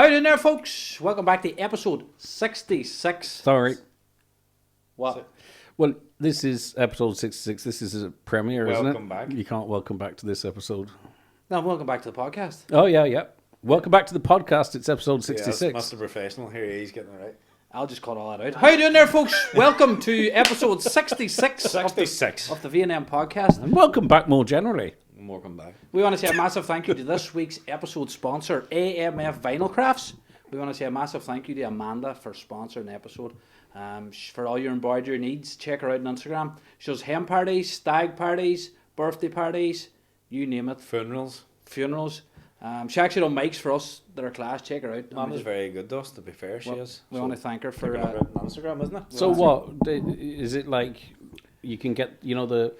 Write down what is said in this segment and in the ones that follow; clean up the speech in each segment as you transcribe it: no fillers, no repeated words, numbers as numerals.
How you doing there, folks? Welcome back to episode 66. Sorry. What? Well, this is episode 66. This is a premiere, isn't it? Welcome back. You can't welcome back to this episode. No, welcome back to the podcast. Oh, yeah. Welcome back to the podcast. It's episode 66. Yeah, that's Mr. Professional here. He's getting it right. I'll just cut all that out. How you doing there, folks? Welcome to episode 66 66. of the V&M podcast. And welcome back more generally. Welcome back. We want to say a massive thank you to this week's episode sponsor, AMF Vinyl Crafts. We want to say a massive thank you to Amanda for sponsoring the episode. For all your embroidery needs, check her out on Instagram. She does hen parties, stag parties, birthday parties, you name it. Funerals. She actually done mics for us that are class. Check her out. Amanda's very good to us, to be fair. She is. We want to thank her for... Pick her up on Instagram, isn't it? So what? Is it like you can get, the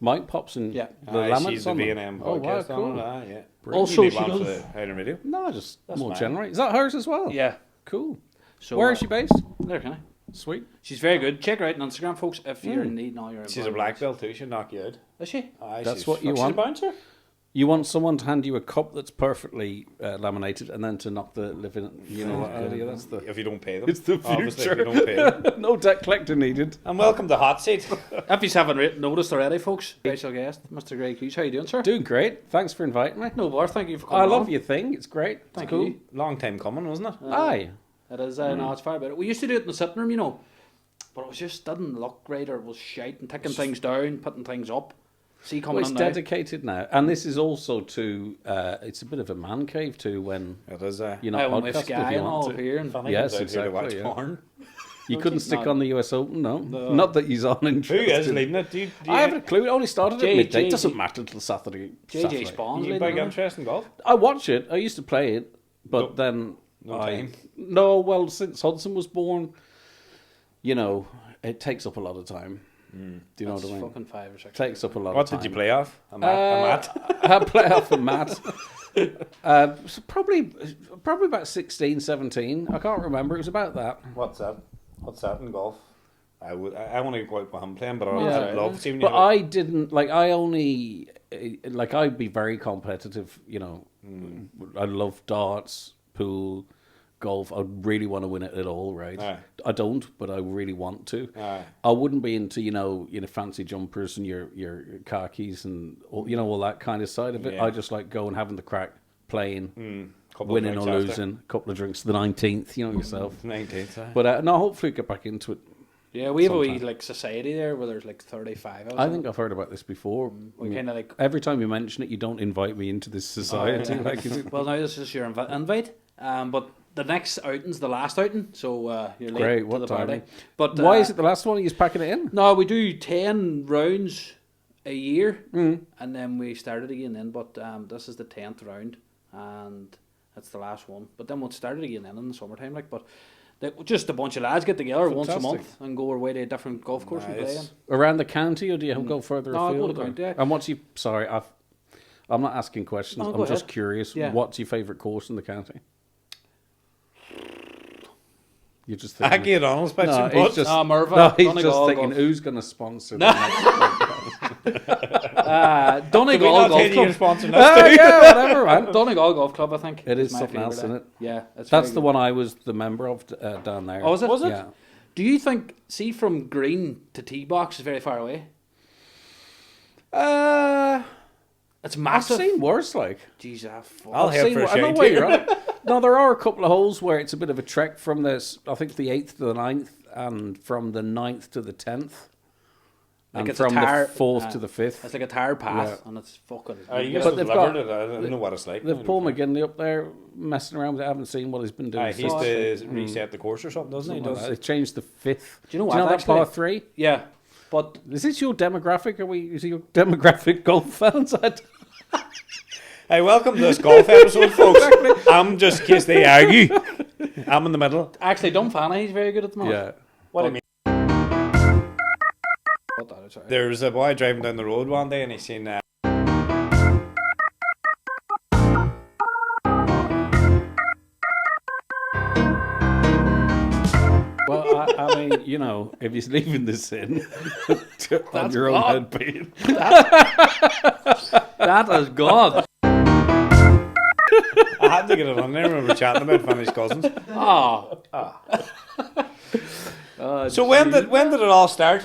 mic pops and the laminates she's the on them? V&M Oh, wow, podcast cool. on it. Yeah. Also, you she need one for does... the Highland Radio. No, just That's more mine. generally. Is that hers as well? Yeah. Cool. So, Where is she based? There, can I? Sweet. She's very good. Check her out on Instagram, folks, if you're in need all your... She's a black belt too. She'll knock you out. Is she? Aye, That's she's what you she's want. a bouncer. You want someone to hand you a cup that's perfectly laminated and then to knock the living, what out of you. That's the... If you don't pay them. It's the Obviously, future. if you don't pay them. No debt collector needed. And welcome to Hot Seat. If you haven't noticed already, folks, special guest, Mr. Greg Hughes. How you doing, sir? Doing great. Thanks for inviting me. No bother. Thank you for coming I love on. your thing. It's great. Thank cool. you. Long time coming, wasn't it? Aye. It is. No, it's far better. We used to do it in the sitting room, but it was just didn't look right, or it was shite and taking things down, putting things up. See coming Well, it's in now. dedicated now. And this is also to, it's a bit of a man cave too when It is. you're I not went with podcasting Sky if you and all want to. here. And Funny Yes, comes out here to watch exactly, yeah. porn. You couldn't stick not. on the US Open, no. Not that he's on Who interested. is leading it? Do you I haven't a clue. It only started at J- midday. J- It doesn't matter until Saturday. JJ Spawn's you leading big it, interest in golf? I watch it. I used to play it, but then No time. No, well, since Hudson was born, it takes up a lot of time. Do you know That's what I mean? fucking 5 or 6. Takes up a lot What of time. did you play off? A mat? I play off a mat. So probably about 16, 17. I can't remember. It was about that. What's that in golf? I want to go out with him playing, but Yeah. I'd love to see when But I didn't I'd be very competitive. I love darts, pool, golf. I really want to win it at all, right? Aye. I don't, but I really want to. Aye. I wouldn't be into fancy jumpers and your khakis and all that kind of side of it. Yeah. I just like going, having the crack, playing, Couple of winning or drinks after. losing, a couple of drinks. The 19th, yourself. 19th. But no, hopefully get back into it. Yeah, we have a wee sometime. society there where there's 35 of us. I think I've heard about this before. we kind of Every time you mention it, you don't invite me into this society. yeah. Like, is it? Well, now this is your invite. But the next outing's the last outing, so you're late Great, to what the time? party. But Why is it the last one? Are you just packing it in? No, we do 10 rounds a year, and then we start it again then. But this is the 10th round, and it's the last one. But then we'll start it again then in the summertime, But just a bunch of lads get together once a Fantastic. month and go away to a different golf course and play in. Around the county, or do you go further No, I'll go afield? to county, yeah. And what's your... Sorry, I'm not asking questions. No, go I'm just ahead. curious. Yeah. What's your favourite course in the county? You're just I thinking... get on about No, some he's butts. just, Merva, no, he's Donegal just thinking, golf. who's going to sponsor the next podcast? Donegal We not Golf taking your Club. sponsoring Ah, us too. yeah, whatever, man. Donegal Golf Club, I think. It is my something else, favourite, isn't it? Yeah, it's That's very the good. one I was the member of down there. Oh, was it? Yeah. Do you think, see, from green to tee box is very far away? It's I've massive. seen worse, like. Jeez, fuck. I'll I've head seen for a I know shake where too. you're at. No, there are a couple of holes where it's a bit of a trek from this, I think the 8th to the 9th, and from the 9th to the 10th. Like And it's a from tire- the 4th to the 5th. It's like a tire path, Yeah. and it's fucking... You But just they've delivered got- it. I don't know what it's like. They've Paul McGinley up there messing around with it. I haven't seen what he's been doing. He used since. to reset the course or something, doesn't he? Something like that. They changed the 5th. Do you know Do you what, know that actually? par 3? Yeah, but... Is this your demographic? Is it your demographic golf fans? Hey, welcome to this golf episode, folks. I'm just in case they argue. I'm in the middle. Actually, Dunfanny, he's very good at the moment. Yeah. What I mean, What that is, sorry. there was a boy driving down the road one day and he seen Well, I mean, if he's leaving this in on your own God. head being. That is God. had to get it on there when we were chatting about Finnish cousins. Oh. So when did it all start?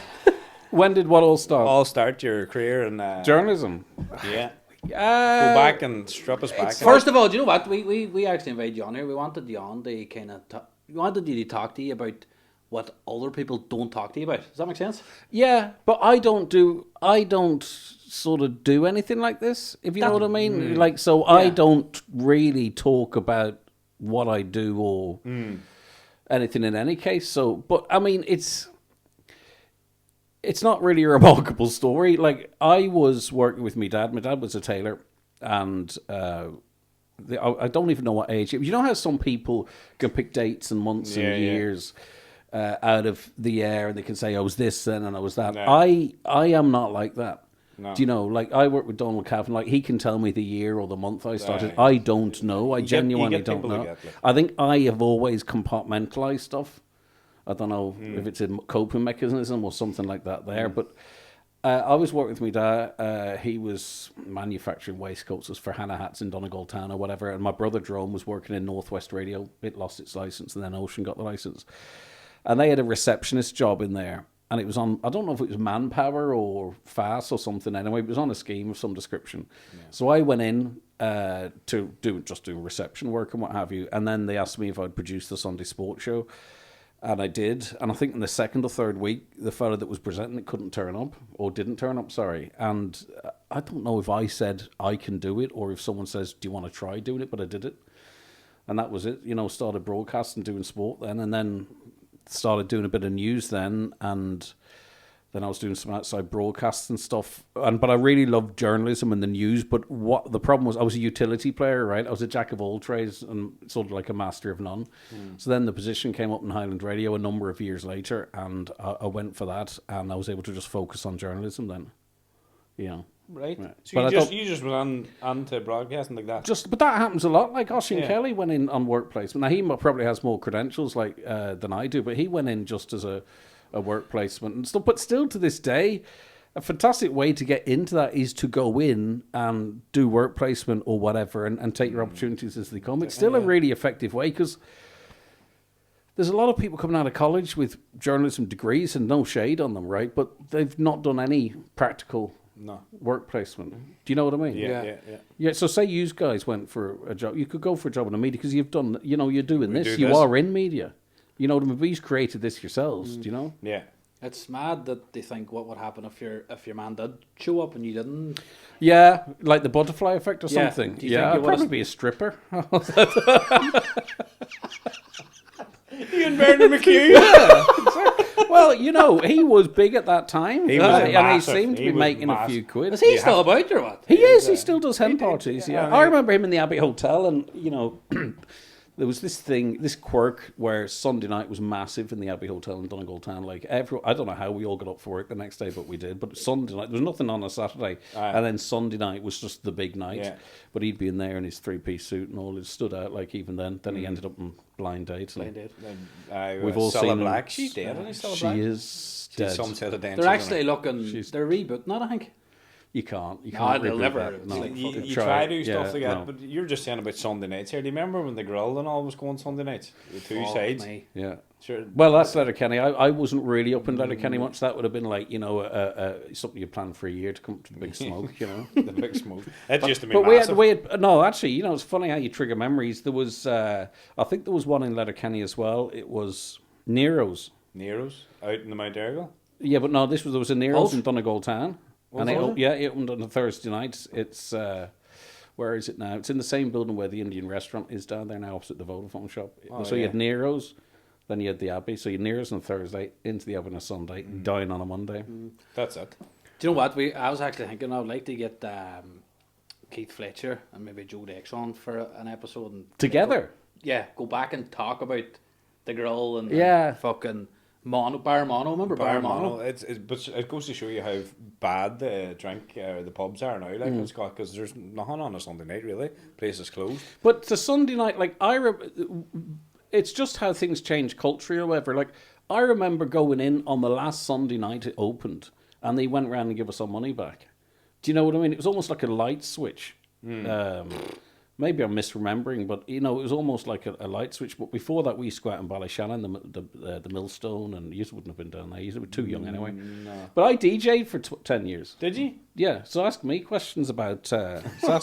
When did what all start? All start your career in Journalism. Yeah. Go back and strip us back. First of all, do you know what? We actually invited you on here. We wanted you on to kind of we wanted you to talk to you about what other people don't talk to you about. Does that make sense? Yeah, but I don't sort of do anything like this, if you know what I mean. Like, so I don't really talk about what I do or anything in any case. So, but I mean, it's not really a remarkable story. Like, I was working with my dad. My dad was a tailor, and I don't even know what age. You know how some people can pick dates and months and years out of the air, and they can say, I was this then and I was that. No. I am not like that. No. Do you know, like, I work with Donald Cavan, like, he can tell me the year or the month I started. I don't know. I genuinely don't know. I think I have always compartmentalized stuff. I don't know if it's a coping mechanism or something like that there, but I was working with my dad. He was manufacturing waistcoats for Hannah Hats in Donegal Town or whatever, and my brother Jerome was working in Northwest Radio. It lost its license, and then Ocean got the license. And they had a receptionist job in there, and it was on, I don't know if it was Manpower or Fast or something anyway, it was on a scheme of some description. Yeah. So I went in to do reception work and what have you, and then they asked me if I'd produce the Sunday sports show. And I did. And I think in the second or third week, the fellow that was presenting it couldn't turn up, or didn't turn up, sorry. And I don't know if I said I can do it, or if someone says, do you want to try doing it? But I did it. And that was it. You know, started broadcasting, doing sport then, and then started doing a bit of news then, and then I was doing some outside broadcasts and stuff. But I really loved journalism and the news. But what the problem was, I was a utility player, right? I was a jack of all trades and sort of like a master of none. So then the position came up in Highland Radio a number of years later, and I went for that, and I was able to just focus on journalism then. You know. Right. So you just went on to broadcasting like that? But that happens a lot. Like Oisin Kelly went in on work placement. Now, he probably has more credentials like than I do, but he went in just as a work placement and stuff. But still to this day, a fantastic way to get into that is to go in and do work placement or whatever and take your opportunities as they come. It's still a really effective way, because there's a lot of people coming out of college with journalism degrees, and no shade on them, right? But they've not done any practical work placement. Do you know what I mean? Yeah. So say you guys went for a job. You could go for a job in the media because you've done, you know, you're doing this. You are in media. You know, the movies created this yourselves. Do you know? Yeah. It's mad that they think what would happen if your man did show up and you didn't. Yeah, like the butterfly effect or something. Yeah, I'd probably be a stripper. Ian Bernard McHugh. Yeah. Well, you know, he was big at that time. And he seemed to be making a few quid. Is he still about or what? He is. He still does hen parties. Yeah. I remember him in the Abbey Hotel, and, you know, there was this quirk where Sunday night was massive in the Abbey Hotel in Donegal Town. Like, I don't know how we all got up for work the next day, but we did. But Sunday night, there was nothing on a Saturday. And then Sunday night was just the big night. Yeah. But he'd be in there in his three-piece suit and all. It stood out, like, even then. Then he ended up in Blind Date. We've all seen Black. She's dead, isn't she? She is dead. Some sort of dancer. They're actually looking... They're rebooting that, I think. You can't they'll never. No. You try to do stuff like that, but you're just saying about Sunday nights here. Do you remember when the grill and all was going Sunday nights? The two sides. Yeah. Sure. Well, that's Letterkenny. I wasn't really up in Letterkenny much. That would have been like, you know, something you planned for a year to come to the big smoke, you know. The big smoke. That used to be massive. No, actually, you know, it's funny how you trigger memories. There was, I think there was one in Letterkenny as well. It was Nero's. Nero's? Out in the Mount Errigal? Yeah, but no, there was a Nero's in Donegal Town. And it opened on a Thursday night. It's where is it now? It's in the same building where the Indian restaurant is down there now, opposite the Vodafone shop. You had Nero's, then you had the Abbey. So you had Nero's on Thursday, into the Abbey on a Sunday, dine on a Monday. That's it. Do you know what? I was actually thinking I would like to get Keith Fletcher and maybe Joe Dex on for an episode and together. Go back and talk about the grill and fucking. Bar Mono, remember Bar Mono? But it goes to show you how bad the drink, the pubs are now. Like it's got, because there's nothing on a Sunday night really. Place is closed. But the Sunday night, like it's just how things change culturally or whatever. Like I remember going in on the last Sunday night it opened, and they went around and gave us our money back. Do you know what I mean? It was almost like a light switch. maybe I'm misremembering, but you know, it was almost like a light switch. But before that, we used to go out in Ballyshannon, the Millstone, and you wouldn't have been down there. You were too young anyway. No. But I DJ'd for 10 years. Did you? Yeah, so ask me questions about. No, stuff.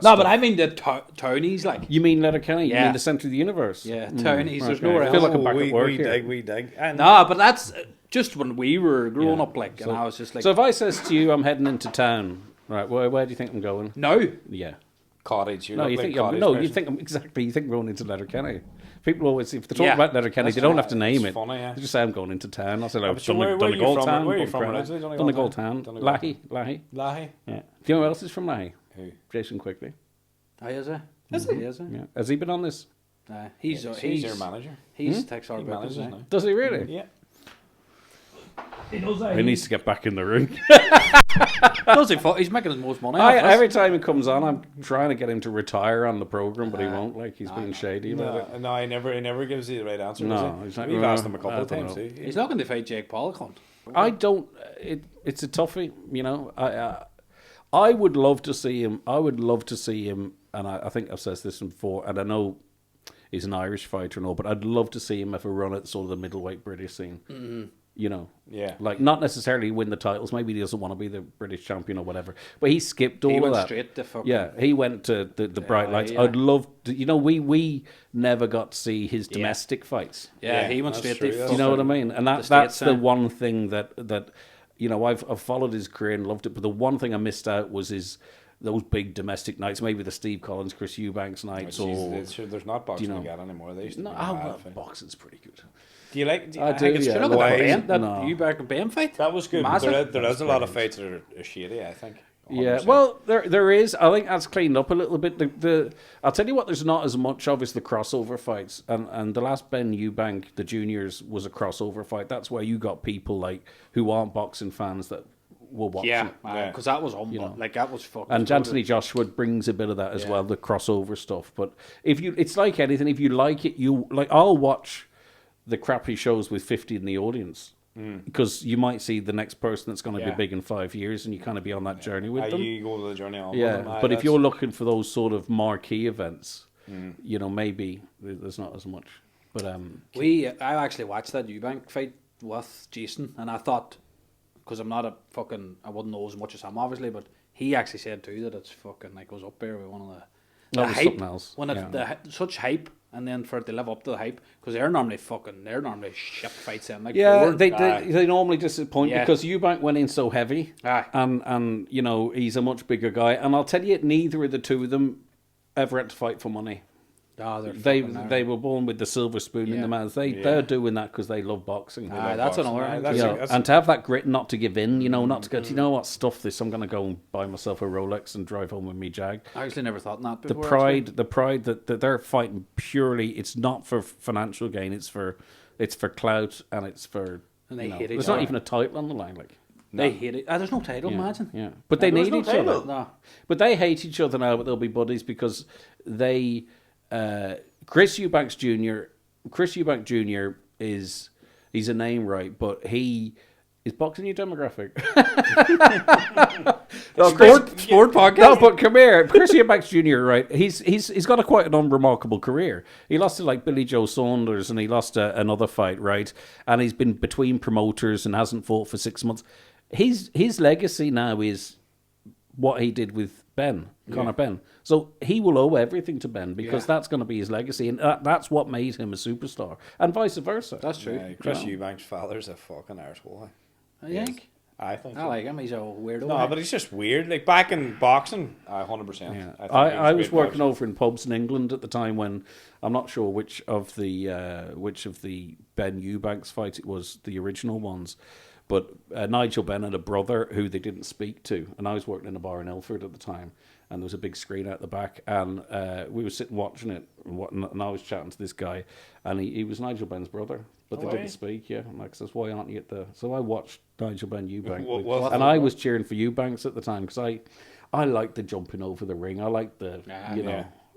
but I mean the townies, like. You mean Letterkenny? You Yeah. mean the centre of the universe? Yeah, townies. There's okay. nowhere I feel else. like I'm back at work here. We dig. And No, but that's just when we were growing Yeah. up, like, and I was just like, So if I says to you, I'm heading into town, right? Where do you think I'm going? no. Yeah. cottage. You're No, not you like think cottage you person. think I'm exactly. You think I'm going into Letterkenny. People always, if they talk Yeah. about Letterkenny, That's they don't funny. have to name It's it. funny, yeah. They just say I'm going into town. I say, Yeah, like, but so where are you Donegal from? town. Where are you from originally? Donegal town. Donegal Lahey. Lahey? Yeah. Do you know who else is from Lahey? Who? Jason Quigley. Oh, is he? Is he? Is he? Yeah. Has he been on this? He's your manager. He's takes our He bookings manages now. now. Does he really? Yeah. He needs to get back in the ring. Does he? He's making the most money. Off us. Every time he comes on, I'm trying to get him to retire on the program, but he won't. Like he's being shady about it. No, he never gives you the right answer. No, does he? he's like, We've asked him a I couple of don't times. know. Too. He's not going to fight Jake Paul, cunt. I don't. It's a toughie, you know. I would love to see him. I would love to see him, and I think I've said this before, and I know he's an Irish fighter and all, but I'd love to see him have a run at sort of the middleweight British scene. Mm-hmm. You know, Yeah. like not necessarily win the titles. Maybe he doesn't want to be the British champion or whatever. But he skipped all He of went that. straight to fucking. Yeah, he went to the bright lights. yeah. I'd love to, you know, we never got to see his domestic fights. Yeah, he went that's straight true, to. that's You know what I fucking- mean? And the that's States, the one thing that you know, I've followed his career and loved it, but the one thing I missed out was those big domestic nights, maybe the Steve Collins, Chris Eubanks nights, There's not boxing know, to get anymore. They used to no, be well, mad, right? boxing's pretty good. Do you like? I do, think it's yeah. Should look at why- that Ben, that No. Eubank and Ben fight. That was good. But Massive. there is a lot of fights that are shady. I think. Yeah, 100%. well, there is. I think that's cleaned up a little bit. I'll tell you what, there's not as much of is the crossover fights, and the last Ben Eubank, the juniors, was a crossover fight. That's where you got people like who aren't boxing fans that were watching. Yeah, Yeah. because that was like that was fucking. And brutal. Anthony Joshua brings a bit of that as Yeah. well, the crossover stuff. But it's like anything. If you like it, I'll watch the crappy shows with 50 in the audience because you might see the next person that's going to Yeah. be big in 5 years, and you kind of be on that journey with them. You go to the journey on. Yeah, with them. but if That's- you're looking for those sort of marquee events, you know, maybe there's not as much. But I actually watched that Eubank fight with Jason, and I thought, because I'm not I wouldn't know as much as him, obviously, but he actually said too that it's fucking like goes up there with one of the That was hype, something else, when yeah. such hype, and then for it to live up to the hype, because they're normally shit fights in, like yeah, boring. they normally disappoint Yeah. because Eubank went in so heavy, Aye. and you know he's a much bigger guy. And I'll tell you, neither of the two of them ever had to fight for money. Oh, They were born with the silver spoon in Yeah. the mouth. They're doing that because they love boxing. Aye, that's boxing. another. Aye, thing. that's You a- know, that's and to have that grit not to give in, you know, not to go, you know what, stuff this, I'm going to go and buy myself a Rolex and drive home with me Jag. I actually never thought that The before. pride that they're fighting purely, it's not for financial gain, it's for clout, and it's for, And they you know, hate each there's not other. even a title on the line, like. They hate it. There's no title, Yeah, imagine. yeah. But they There's need no each title. other. No. But they hate each other now, but they'll be buddies because they. Chris Eubanks Jr. He's a name, right? But he is boxing your demographic. Sport podcast. No, but come here, Chris Eubanks Jr. Right? He's got quite an unremarkable career. He lost to like Billy Joe Saunders, and he lost another fight, right? And he's been between promoters and hasn't fought for 6 months. His legacy now is what he did with Conor Ben. So he will owe everything to Ben because that's going to be his legacy, and that's what made him a superstar, and vice versa. That's true. Yeah, Chris Eubanks' father's a fucking arsehole. I think. I think. I so. like him. He's a weirdo. No, but he's just weird. Like back in boxing, 100%. Yeah. think I he's was great working boxer. over in pubs in England at the time when I'm not sure which of the Ben Eubanks fights it was, the original ones, but Nigel Benn had a brother who they didn't speak to, and I was working in a bar in Ilford at the time, and there was a big screen out the back, and we were sitting watching it, and I was chatting to this guy, and he was Nigel Benn's brother, but they didn't speak. Yeah, and like, says, why aren't you at the? So I watched Nigel Benn Eubank, and I was cheering for Eubanks at the time because I like the jumping over the ring. I like the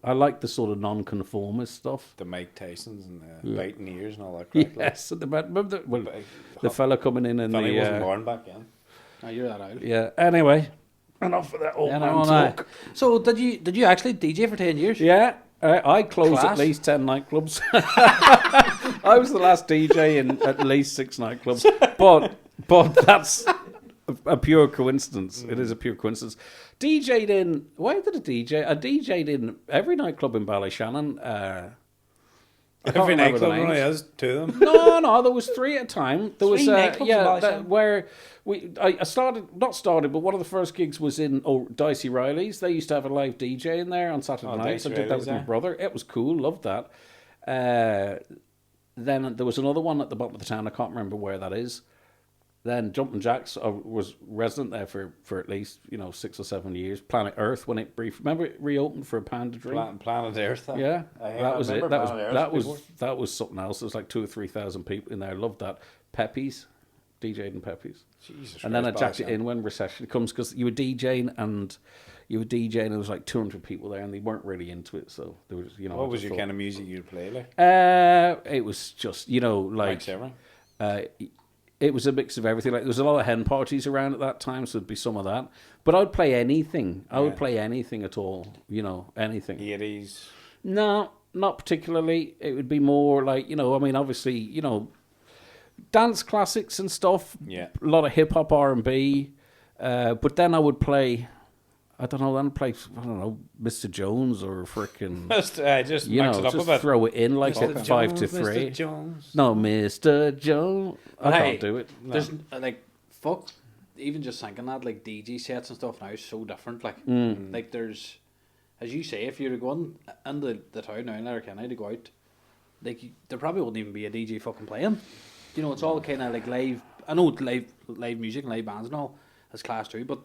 I like the sort of non-conformist stuff. The Mike Tysons and the biting ears and all that crap. Yes, remember the fella coming in and Funny, he wasn't the born back then. Oh, you're that out. yeah. Anyway, Enough of that old Yeah, man no, no. talk. So did you actually DJ for 10 years? Yeah, I closed Class. at least 10 nightclubs. I was the last DJ in at least 6 nightclubs. But that's a pure coincidence. It is a pure coincidence. DJ'd in... Why did I DJ? I DJ'd in every nightclub in Ballyshannon. I can't Every remember the nightclub only names. has 2 of them. No, there was 3 at a time. There was 3 nightclubs in Ballyshannon? where I started, but one of the first gigs was in Dicey Riley's. They used to have a live DJ in there on Saturday nights. I Dicey did that with Riley's, my brother. It was cool, loved that. Then there was another one at the bottom of the town. I can't remember where that is. Then Jumpin' Jacks was resident there for at least 6 or 7 years. Planet Earth when it remember it reopened for a pound to drink. Planet Earth. Yeah, that was it. That was was something else. There was like 2,000 or 3,000 people in there. I loved that. Peppies, DJ'd in Peppies. Jesus. And then I jacked it in when recession comes because you were DJing and there was like 200 people there and they weren't really into it. So there was What was your kind of music you'd play like? It was just like Mike it was a mix of everything. Like there was a lot of hen parties around at that time, so there'd be some of that. But I'd play anything. I would play anything at all. Anything. 80s. No, not particularly. It would be more like obviously dance classics and stuff. Yeah. A lot of hip hop, R&B. But then I would play. Mr. Jones or frickin' Just mix it up a bit. throw it in like Mr. at 5 to Jones, 3. Mr. Jones. No, Mr. Jones. I can't do it. There's fuck. Even just thinking that DJ sets and stuff now is so different. There's, as you say, if you're going into the town now in Letterkenny to go out, there probably wouldn't even be a DJ fucking playing. It's all kind of like live. I know live music and live bands and all is class too, but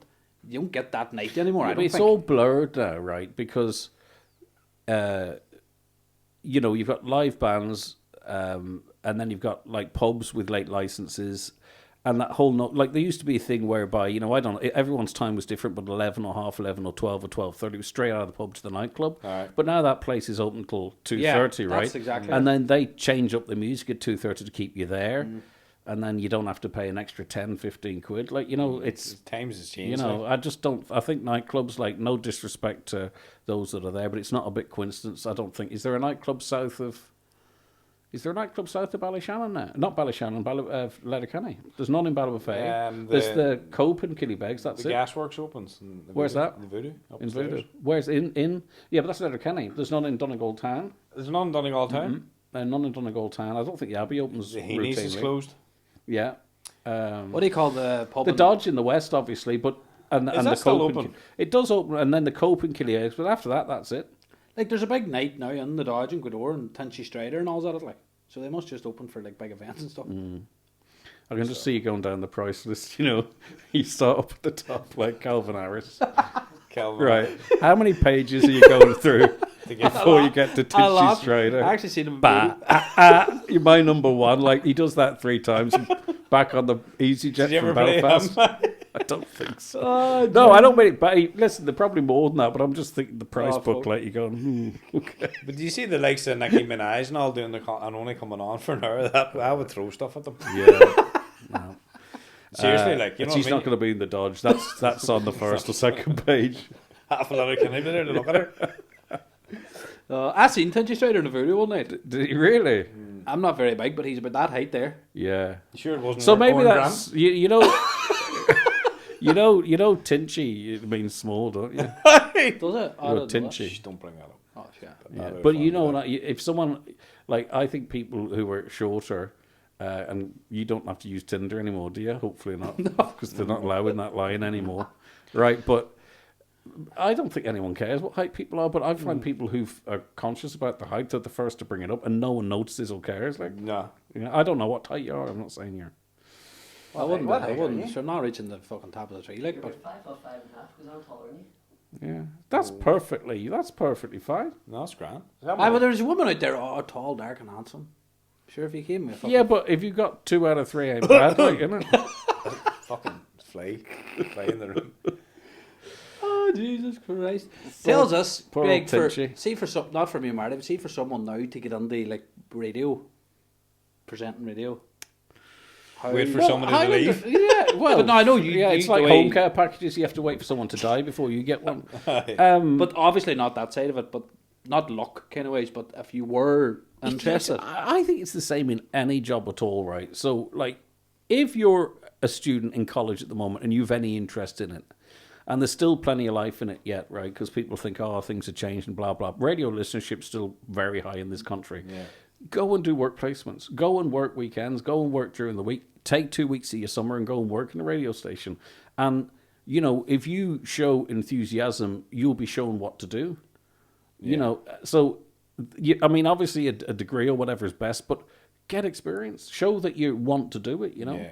you don't get that night anymore. I don't it's think. all blurred now, right? Because, you've got live bands, and then you've got like pubs with late licenses, and that whole there used to be a thing whereby everyone's time was different, but 11 or half 11 or 12 or 12:30 was straight out of the pub to the nightclub. Right. But now that place is open till 2:30, right? That's exactly. And then they change up the music at 2:30 to keep you there. And then you don't have to pay an extra 10, 15 quid. It's... Times has changed. I just don't... I think nightclubs, no disrespect to those that are there, but it's not a bit coincidence, I don't think. Is there a nightclub south of Ballyshannon now? Not Ballyshannon, Letterkenny. There's none in Ballybofey. There's the Cope in Killybegs, that's the it. Gasworks opens. Where's that? The Voodoo. In Upstairs. Voodoo. Where's in... Yeah, but that's Letterkenny. There's none in Donegal Town. There's none in Donegal Town. None in Donegal Town. I don't think the Abbey opens The Heaney's is closed. Yeah. What do you call the pub? The Dodge in the west, obviously, but and Is that the still Cope open? It does open, and then the Cope in Killybegs, but after that, that's it. There's a big night now in the Dodge and Gweedore and Tinchy Strider and all that. So they must just open for big events and stuff. I can just see you going down the price list. You start up at the top like Calvin Harris. Calvin. Right. How many pages are you going through before you get to Tinchy Strider? I actually seen him. You're my number one. He does that 3 times. And back on the EasyJet Did you from ever play Belfast. him? I don't think so. No, I don't mean it. But listen, they're probably more than that. But I'm just thinking the price book. You're going, okay. But do you see the likes of Nicki Minaj and all doing and only coming on for an hour? That I would throw stuff at them. Yeah. No. Seriously, she's not going to be in the Dodge. That's on the first or second page. Half a lot of can I be there to look at her? I seen Tinchy Strider in the Voodoo one night. Did he really? I'm not very big, but he's about that height there. Yeah. Sure, it wasn't. So maybe that's you know Tinchy means small, don't you? Does it? You're Tinchy. Shh, don't bring that up. Oh shit. Yeah. But if someone I think people who are shorter. And you don't have to use Tinder anymore, do you? Hopefully not, because they're not allowing that line anymore, right? But I don't think anyone cares what height people are. But I find people who are conscious about the height are the first to bring it up, and no one notices or cares. No. I don't know what height you are. I'm not saying you're. I wouldn't. What I height wouldn't. are you? So I'm not reaching the fucking top of the tree, You're but 5 foot 5.5 because I'm taller than you. Yeah, that's perfectly fine. No, that's grand. but there's a woman out there, tall, dark, and handsome. Sure, if you came with Yeah, but if you got 2 out of 3, ain't bad, isn't it? Fucking fly in the room. Oh Jesus Christ! Tells us, poor Greg, old Tinchy. for some, not for me, Marty, but see for someone now to get into radio, presenting radio. Wait for somebody to leave. Yeah, Well, but no, I know you. Yeah, it's you, like the way- home care packages. You have to wait for someone to die before you get one. But obviously not that side of it. But not luck kind of ways. But if you were interested, I think it's the same in any job at all, right? So, like, if you're a student in college at the moment and you've any interest in it, and there's still plenty of life in it yet, right? Because people think, oh, things have changed and blah, blah. Radio listenership's still very high in this country. Yeah. Go and do work placements. Go and work weekends. Go and work during the week. Take 2 weeks of your summer and go and work in a radio station. And, you know, if you show enthusiasm, you'll be shown what to do. You know, so, I mean, obviously a degree or whatever is best, but get experience. Show that you want to do it, you know. Yeah.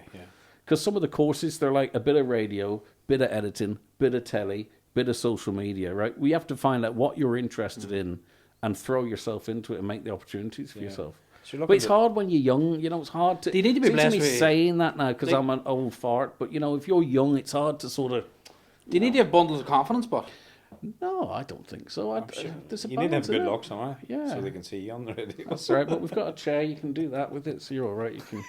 Because some of the courses, they're like a bit of radio, bit of editing, bit of telly, bit of social media, right? We have to find out what you're interested in and throw yourself into it and make the opportunities for yourself. So you're But it's looking hard when you're young, you know, it's hard to... Do you need to be seems blessed me with- saying that now because I'm an old fart, but, you know, if you're young, it's hard to sort of... do you need to have bundles of confidence? But No, I don't think so. There's a you need to have balance in good it. luck somehow, Yeah. so they can see you on the radio. That's right, but we've got a chair, you can do that with it, so you're all right. You can...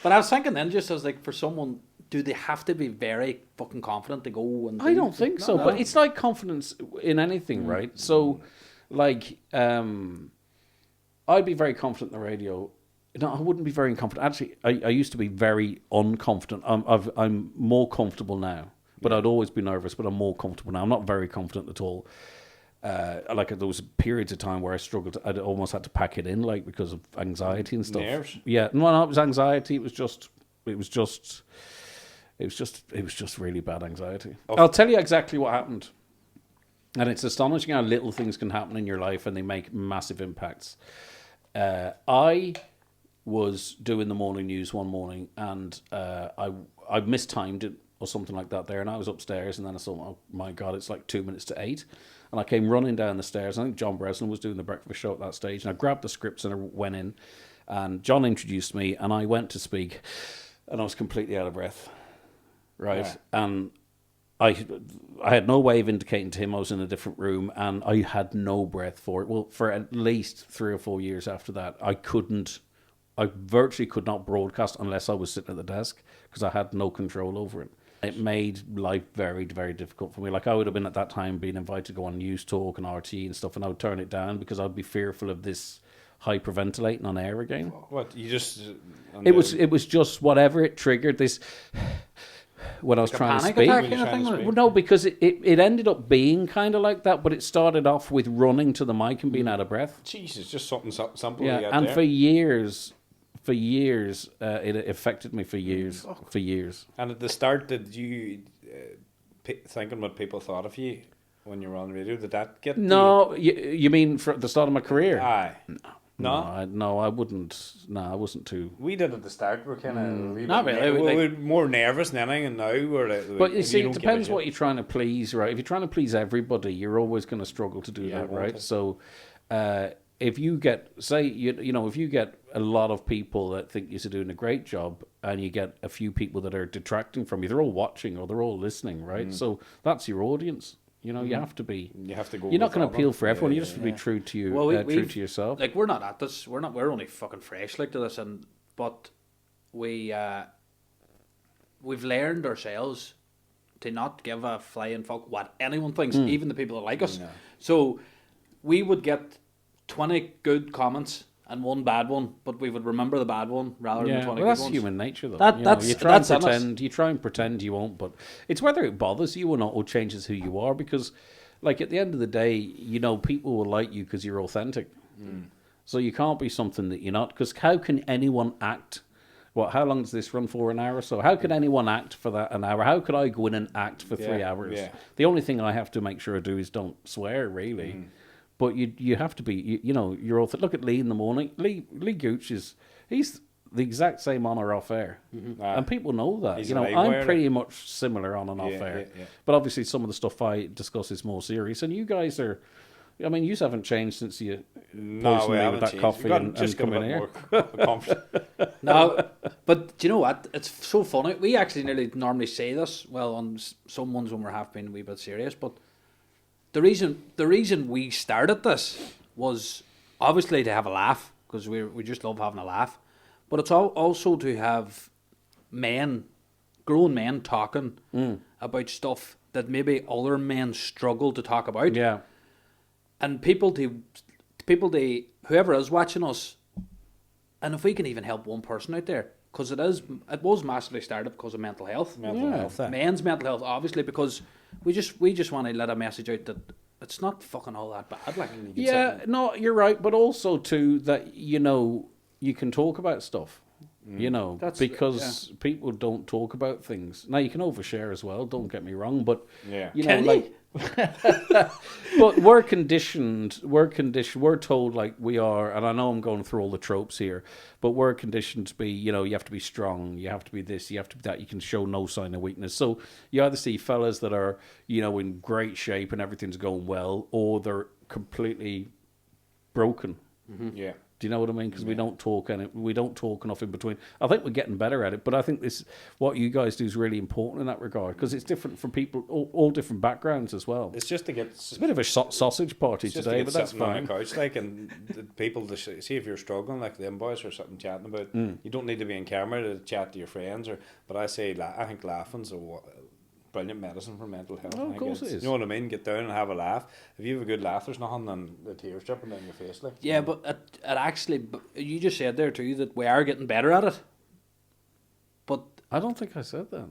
I was thinking then, just as like for someone, do they have to be very fucking confident to go and? I don't think so, No. but it's like confidence in anything, right? So, like, I'd be very confident in the radio. No, I wouldn't be very confident. Actually, I used to be very unconfident. I'm more comfortable now, but I'd always be nervous, but I'm more comfortable now. I'm not very confident at all. Like there was periods of time where I struggled. I'd almost had to pack it in, like because of anxiety and stuff. Nerves? Yeah, no, it was anxiety. It was just really bad anxiety. I'll tell you exactly what happened. And it's astonishing how little things can happen in your life and they make massive impacts. I was doing the morning news one morning and I mistimed it or something like that there, and I was upstairs and then I thought, oh my God, it's like 2 minutes to 8. And I came running down the stairs. I think John Breslin was doing the breakfast show at that stage, and I grabbed the scripts and I went in, and John introduced me and I went to speak and I was completely out of breath. Right. Yeah. And I had no way of indicating to him I was in a different room, and I had no breath for it. Well, for at least 3 or 4 years after that, I virtually could not broadcast unless I was sitting at the desk because I had no control over it. It made life very, very difficult for me. Like I would have been at that time being invited to go on News Talk and RT and stuff, and I would turn it down because I'd be fearful of this hyperventilating on air again. What you just? It was just whatever it triggered this. When I was trying to panic speak. attack When you're kind of trying to thing. speak. Well, no, because it ended up being kind of like that, but it started off with running to the mic and being out of breath. Jesus, just something simple. Yeah, you had and there. for years, it affected me for years. And at the start, did you thinking what people thought of you when you were on the radio? Did that get? No, you mean for the start of my career? Aye. No. I wouldn't. No, I wasn't too. We did at the start. We're kind of Not really, We're more nervous than anything, and now we're. Like, But you see, don't it give a depends shit. what you're trying to please, right? If you're trying to please everybody, you're always going to struggle to do Yeah, that, won't right? it? So, if you get, say, you know, if you get a lot of people that think you're doing a great job, and you get a few people that are detracting from you, they're all watching or they're all listening, right? So that's your audience. You know, you have to be. You have to go. You're not with going that to appeal one. for everyone. Yeah, You just have to be true to you, Well, true we've- to yourself. Like we're not at this. We're only fucking fresh like to this, but we've learned ourselves to not give a flying fuck what anyone thinks, even the people that like us. No. So we would get 20 good comments and one bad one, but we would remember the bad one rather than Yeah, 20 well, good that's ones. human nature, though. That- You know, that's- you try that's and in us. pretend. You try and pretend you won't, but it's whether it bothers you or not, or changes who you are. Because, like at the end of the day, you know, people will like you because you're authentic. So you can't be something that you're not. Because how can anyone act? What? How long does this run for? An hour or so? How can anyone act for that an hour? How could I go in and act for 3 hours? yeah. The only thing I have to make sure I do is don't swear, really. But you have to be, you know, you're all. Look at Lee in the morning. Lee Gooch he's the exact same on or off air, and people know that. He's You know, a live I'm wire. pretty much similar on and off Yeah, air, yeah. but obviously some of the stuff I discuss is more serious. And you guys are, I mean, you haven't changed since you No, poisoned we me haven't with that changed. coffee We've got, and just got come a in bit here. more comfort. No, but do you know what? It's so funny. We actually nearly normally say this. Well, on some ones when we're half being a wee bit serious, but the reason we started this was obviously to have a laugh because we just love having a laugh, but it's also to have men grown men talking about stuff that maybe other men struggle to talk about. Yeah. And people to whoever is watching us, and if we can even help one person out there, because it was massively started because of mental health. Mental health. Men's mental health, obviously, because we just want to let a message out that it's not fucking all that bad. Like, Yeah, no, you're right, but also too that you can talk about stuff. Because people don't talk about things. Now you can overshare as well. Don't get me wrong, but but we're conditioned. We're told like we are, and I know I'm going through all the tropes here, but we're conditioned to be. You have to be strong. You have to be this. You have to be that. You can show no sign of weakness. So you either see fellas that are in great shape and everything's going well, or they're completely broken. Mm-hmm. Yeah. Do you know what I mean? Because we don't talk enough in between. I think we're getting better at it, but I think what you guys do is really important in that regard because it's different for people, all different backgrounds as well. It's just to get. It's a bit of a sausage party today, but that's fine. On the couch, and the people to see if you're struggling, like them boys or something chatting about. You don't need to be in camera to chat to your friends, but I think laughing's a brilliant medicine for mental health. Oh, of course it is. You know what I mean? Get down and have a laugh. If you have a good laugh, there's nothing than the tears dripping down your face. Like. Yeah, but it actually, you just said there too that we are getting better at it. But I don't think I said that.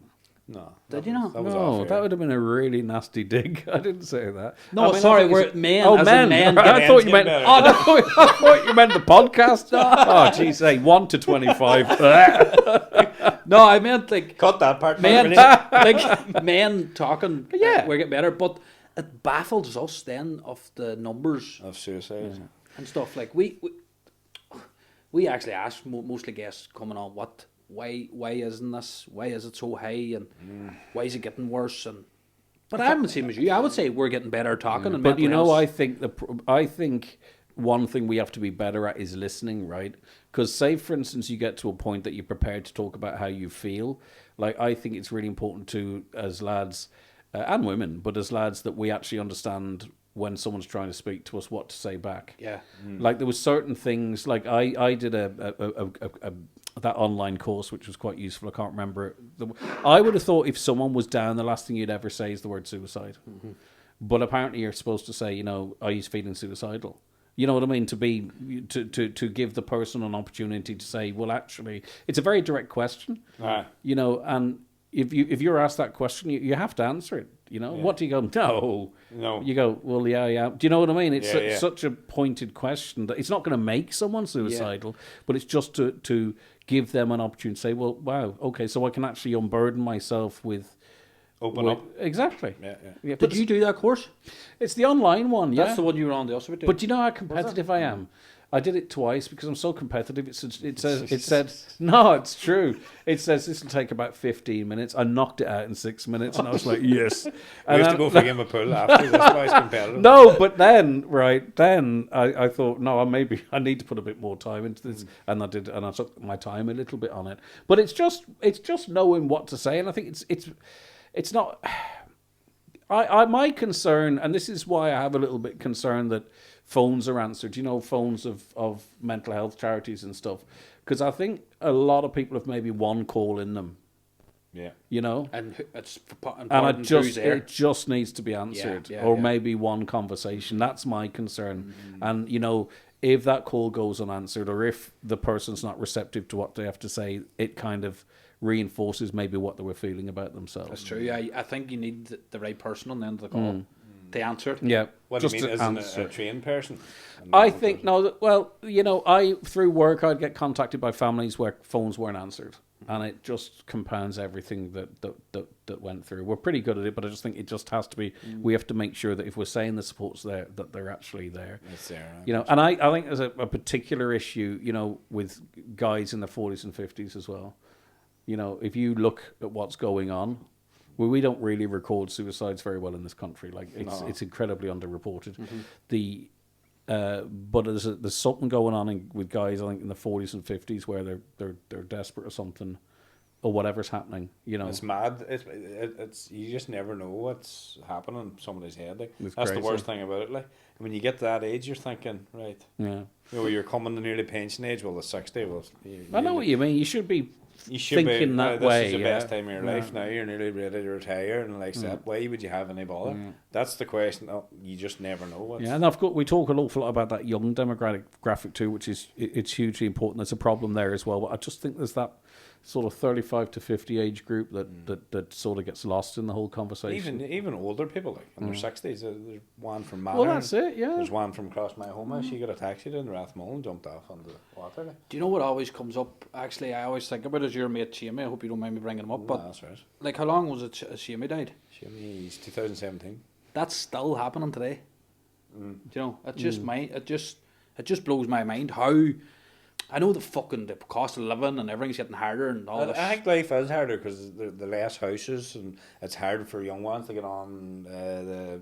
No. Did you not? No, that would have been a really nasty dig. I didn't say that. No, I mean, sorry, I we're men. Oh, as men. in men. I thought you meant. better. I thought you meant the podcast. Oh, geez, say 1 to 25. No, I meant like Cut that part. men, like men talking. Yeah. We get better, but it baffles us then of the numbers Of suicide. and stuff. Like we actually ask mostly guests coming on why isn't this? Why is it so high? And why is it getting worse? But I'm the same as you. I would say we're getting better at talking. And But mental health. I think one thing we have to be better at is listening, right? Because say, for instance, you get to a point that you're prepared to talk about how you feel. Like, I think it's really important to, as lads and women, but as lads, that we actually understand when someone's trying to speak to us, what to say back. Yeah. Like, there was certain things, like I did that online course, which was quite useful. I can't remember it. I would have thought if someone was down, the last thing you'd ever say is the word suicide. Mm-hmm. But apparently you're supposed to say, are you feeling suicidal? You know what I mean? To give the person an opportunity to say, well, actually, it's a very direct question. Right. And if you're asked that question, you have to answer it. What do you go? No. You go, well, yeah. Do you know what I mean? It's such a pointed question that it's not going to make someone suicidal, but it's just to give them an opportunity to say, well, wow, okay, so I can actually unburden myself with. Open up. Exactly. Yeah. Did you do that course? It's the online one, yeah. That's the one you were on the other bit. But do you know how competitive I am? I did it twice because I'm so competitive. It said, no, it's true. It says this will take about 15 minutes. I knocked it out in 6 minutes, and I was like, yes. We used to go for a game of pool after. That's why it's competitive. No, but then I thought, no, maybe I need to put a bit more time into this, and I did, and I took my time a little bit on it. But it's just knowing what to say, and I think it's not. My concern, and this is why I have a little bit concerned that phones are answered. Phones of mental health charities and stuff, because I think a lot of people have maybe one call in them. Yeah. And it's it just needs to be answered, or maybe one conversation. That's my concern. And if that call goes unanswered, or if the person's not receptive to what they have to say, it kind of reinforces maybe what they were feeling about themselves. That's true. I think you need the right person on the end of the call to answer it. Yeah. What do you mean? Isn't a trained person? I think no. Well, I through work I'd get contacted by families where phones weren't answered, and it just compounds everything that went through. We're pretty good at it, but I just think it just has to be. We have to make sure that if we're saying the support's there, that they're actually there. It's there. And I think there's a particular issue, with guys in their 40s and 50s as well. If you look at what's going on, we don't really record suicides very well in this country. Like it's incredibly underreported. But there's something going on with guys, I think, in the 40s and 50s where they're desperate or something, or whatever's happening. It's mad. It's you just never know what's happening in somebody's head. Like It's that's crazy. the worst thing about it. Like when you get to that age, you're thinking, right? Yeah. You're coming to nearly pension age. Well, the 60. Well, I know what you mean. You should be You should thinking be, that this way. is the yeah. best time of your life now. You're nearly ready to retire, and like that. Why would you have any bother? That's the question. Oh, you just never know. What's... Yeah, and we talk an awful lot about that young demographic too, which is it's hugely important. There's a problem there as well. But I just think there's that sort of 35 to 50 age group that sort of gets lost in the whhole conversation. Even older people, like in their 60s. There's one from Malvern. Well, that's it. Yeah. There's one from across my home house. She got a taxi down to Rathmullen and jumped off on the water. Like. Do you know what always comes up? Actually, I always think about is your mate Shamey. I hope you don't mind me bringing him up. But That's right. like, how long was it Shamey died? Shamey's 2017. That's still happening today. Do you know? It just blows my mind how. I know the cost of living and everything's getting harder and all this. I think life is harder because the less houses, and it's hard for young ones to get on the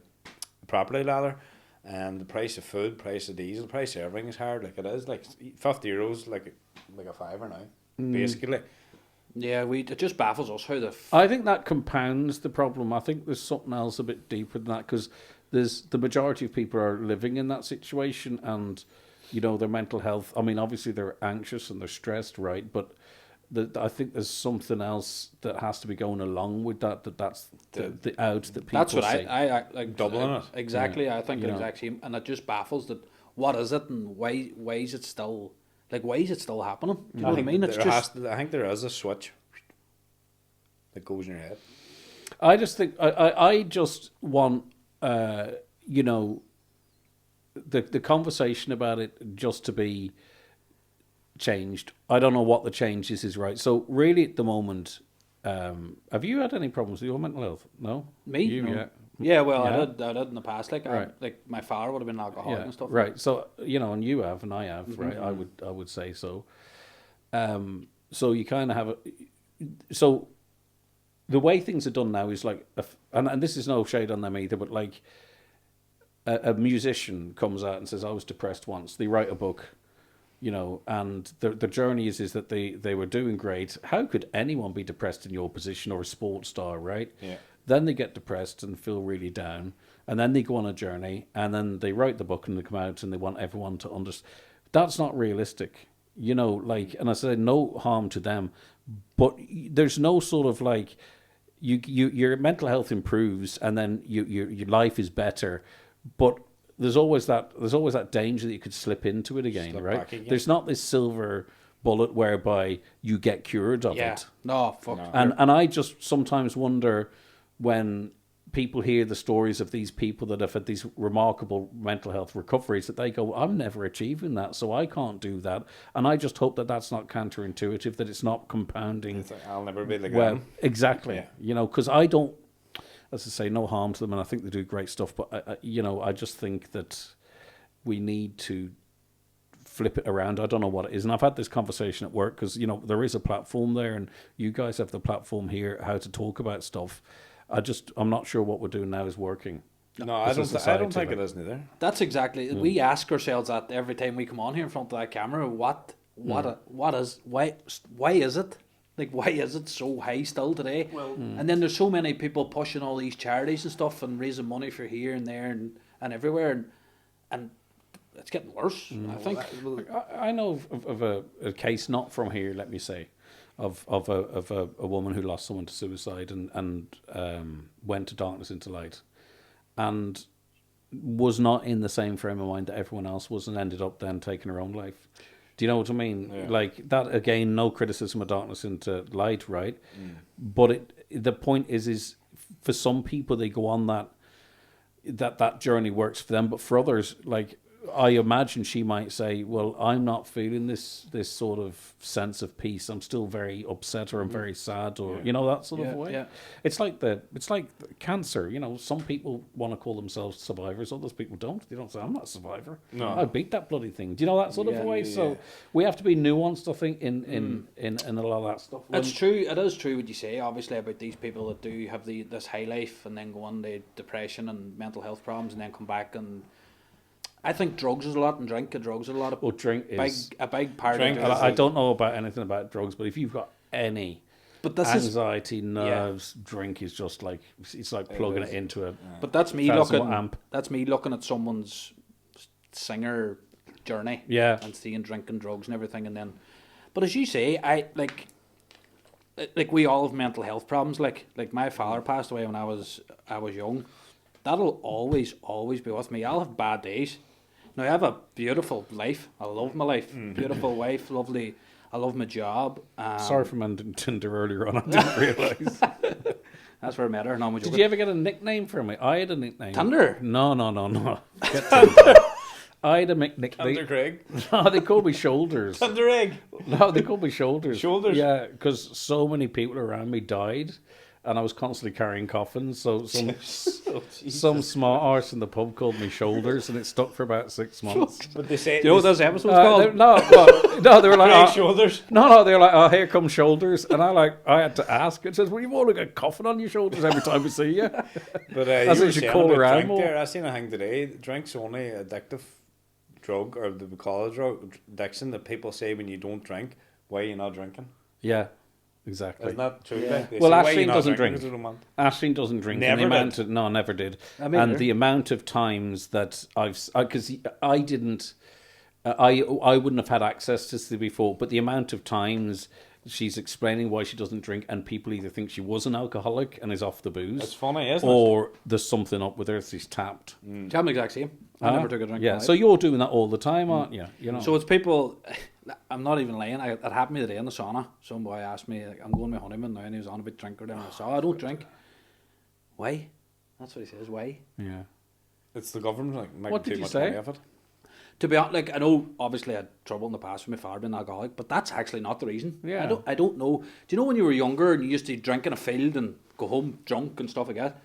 property ladder, and the price of food, price of diesel, price of everything is hard. Like it is, like €50 like a fiver now, basically. Yeah, it just baffles us how I think that compounds the problem. I think there's something else a bit deeper than that, because the majority of people are living in that situation, and you know, their mental health. I mean, obviously they're anxious and they're stressed, right? But I think there's something else that has to be going along with that. That's the out that people. That's what see. I like. Doubling it. Exactly, Yeah. I think You the know. exact same, and it just baffles that. What is it, and why is it still why is it still happening? Do you know what I mean? It's just. I think there is a switch that goes in your head. I just think I just want you know, the conversation about it just to be changed. I don't know what the change is right. So really at the moment, have you had any problems with your mental health? No? Me? You, No. yeah. Yeah, well, Yeah. I did in the past. Like, Right. like my father would have been alcoholic and stuff. Right. So, you know, and you have and I have, right? I would say so. So you kind of have so the way things are done now is like, and this is no shade on them either, but like a musician comes out and says, I was depressed once. They write a book, you know, and the journey is that they were doing great. How could anyone be depressed in your position, or a sports star, right? Yeah. Then they get depressed and feel really down, and then they go on a journey, and then they write the book and they come out and they want everyone to understand. That's not realistic, you know. Like, and I said no harm to them, but there's no sort of like your mental health improves, and then your life is better, but there's always that danger that you could slip into it again, Slip right? back again. There's not this silver bullet whereby you get cured of Yeah. it. No, fuck. No. And I just sometimes wonder when people hear the stories of these people that have had these remarkable mental health recoveries, that they go, I'm never achieving that, so I can't do that. And I just hope that that's not counterintuitive, that it's not compounding. It's like, I'll never be like Well, them. exactly. Yeah. You know, because I don't, as I say, no harm to them, and I think they do great stuff, but, you know, I just think that we need to flip it around. I don't know what it is. And I've had this conversation at work because, you know, there is a platform there, and you guys have the platform here, how to talk about stuff. I'm not sure what we're doing now is working. No, I As a don't society, think like- it is neither. That's exactly. We ask ourselves that every time we come on here in front of that camera. Why is it? Like, why is it so high still today? Well, and then there's so many people pushing all these charities and stuff and raising money for here and there and everywhere, and it's getting worse. I think. I know of a case not from here, let me say, of a woman who lost someone to suicide and went to darkness into light, and was not in the same frame of mind that everyone else was, and ended up then taking her own life. Do you know what I mean? Yeah. Like that again, no criticism of darkness into light, right? But the point is for some people they go on that journey works for them, but for others, like I imagine she might say, well, I'm not feeling this sort of sense of peace. I'm still very upset, or I'm very sad, or you know, that sort of way. Yeah. It's like cancer. You know, some people want to call themselves survivors, others people don't. They don't say, I'm not a survivor. No. I beat that bloody thing. Do you know, that sort of way? yeah. So we have to be nuanced, I think, in a lot of that stuff. It's true. It is true what you say, obviously, about these people that do have this high life and then go on to depression and mental health problems and then come back. And I think drugs is a lot, and drugs is a lot. Well, drink is a big part Drink of And it. I don't know about anything about drugs, but if you've got any But this is. anxiety, nerves, drink is just like, it's like plugging it into a But that's me 1,000 looking. amp. That's me looking at someone's singer journey. Yeah. And seeing drinking drugs and everything, and then. But as you say, I like. like we all have mental health problems. Like my father passed away when I was young. That'll always be with me. I'll have bad days. Now I have a beautiful life. I love my life. Beautiful wife, lovely. I love my job. Sorry for mentioning Tinder earlier on. I didn't realise. That's where I met her. No, Did you ever get a nickname from it? I had a nickname. Tinder? No. Get Tinder. I had a nickname. Thunder Craig. No, they called me Shoulders. Thunder Egg. No, they called me Shoulders. Shoulders? Yeah, because so many people around me died, and I was constantly carrying coffins. So some smart arse in the pub called me Shoulders, and it stuck for about 6 months. But they say... Do you know what those episodes called? No, they were like... Craig oh, Shoulders. No, they were like, oh, here come Shoulders. And I had to ask. It says, well, you've only got a coffin on your shoulders every time we see you. But That's you what were you call saying her about animal. drink there. I seen a thing today. Drink's only addictive drug, or we call it drug addiction, that people say when you don't drink, why are you not drinking? Yeah, exactly. Isn't that true? Yeah. Like, they Well, say, why are you Ashleen not doesn't drinking? drink. Because they don't want- Ashleen doesn't drink. Never and the did. amount no, never did. I mean, And the amount of times that because I didn't, I wouldn't have had access to this before. But the amount of times she's explaining why she doesn't drink, and people either think she was an alcoholic and is off the booze, It's funny, isn't it? or there's something up with her. She's tapped. I'm the exact same. I never took a drink. in Yeah, my so life. you're doing that all the time, aren't you? You know. So it's people. I'm not even lying. It happened to me today in the sauna. Some boy asked me, like, I'm going to my honeymoon now, and he was on a bit drinker down. I said, I don't drink. Why? That's what he says. Why? yeah. It's the government like making What did too you much say? money of it. To be honest, like, I know obviously I had trouble in the past with my father being alcoholic, but that's actually not the reason. Yeah. I don't know. Do you know when you were younger and you used to drink in a field and go home drunk and stuff like that?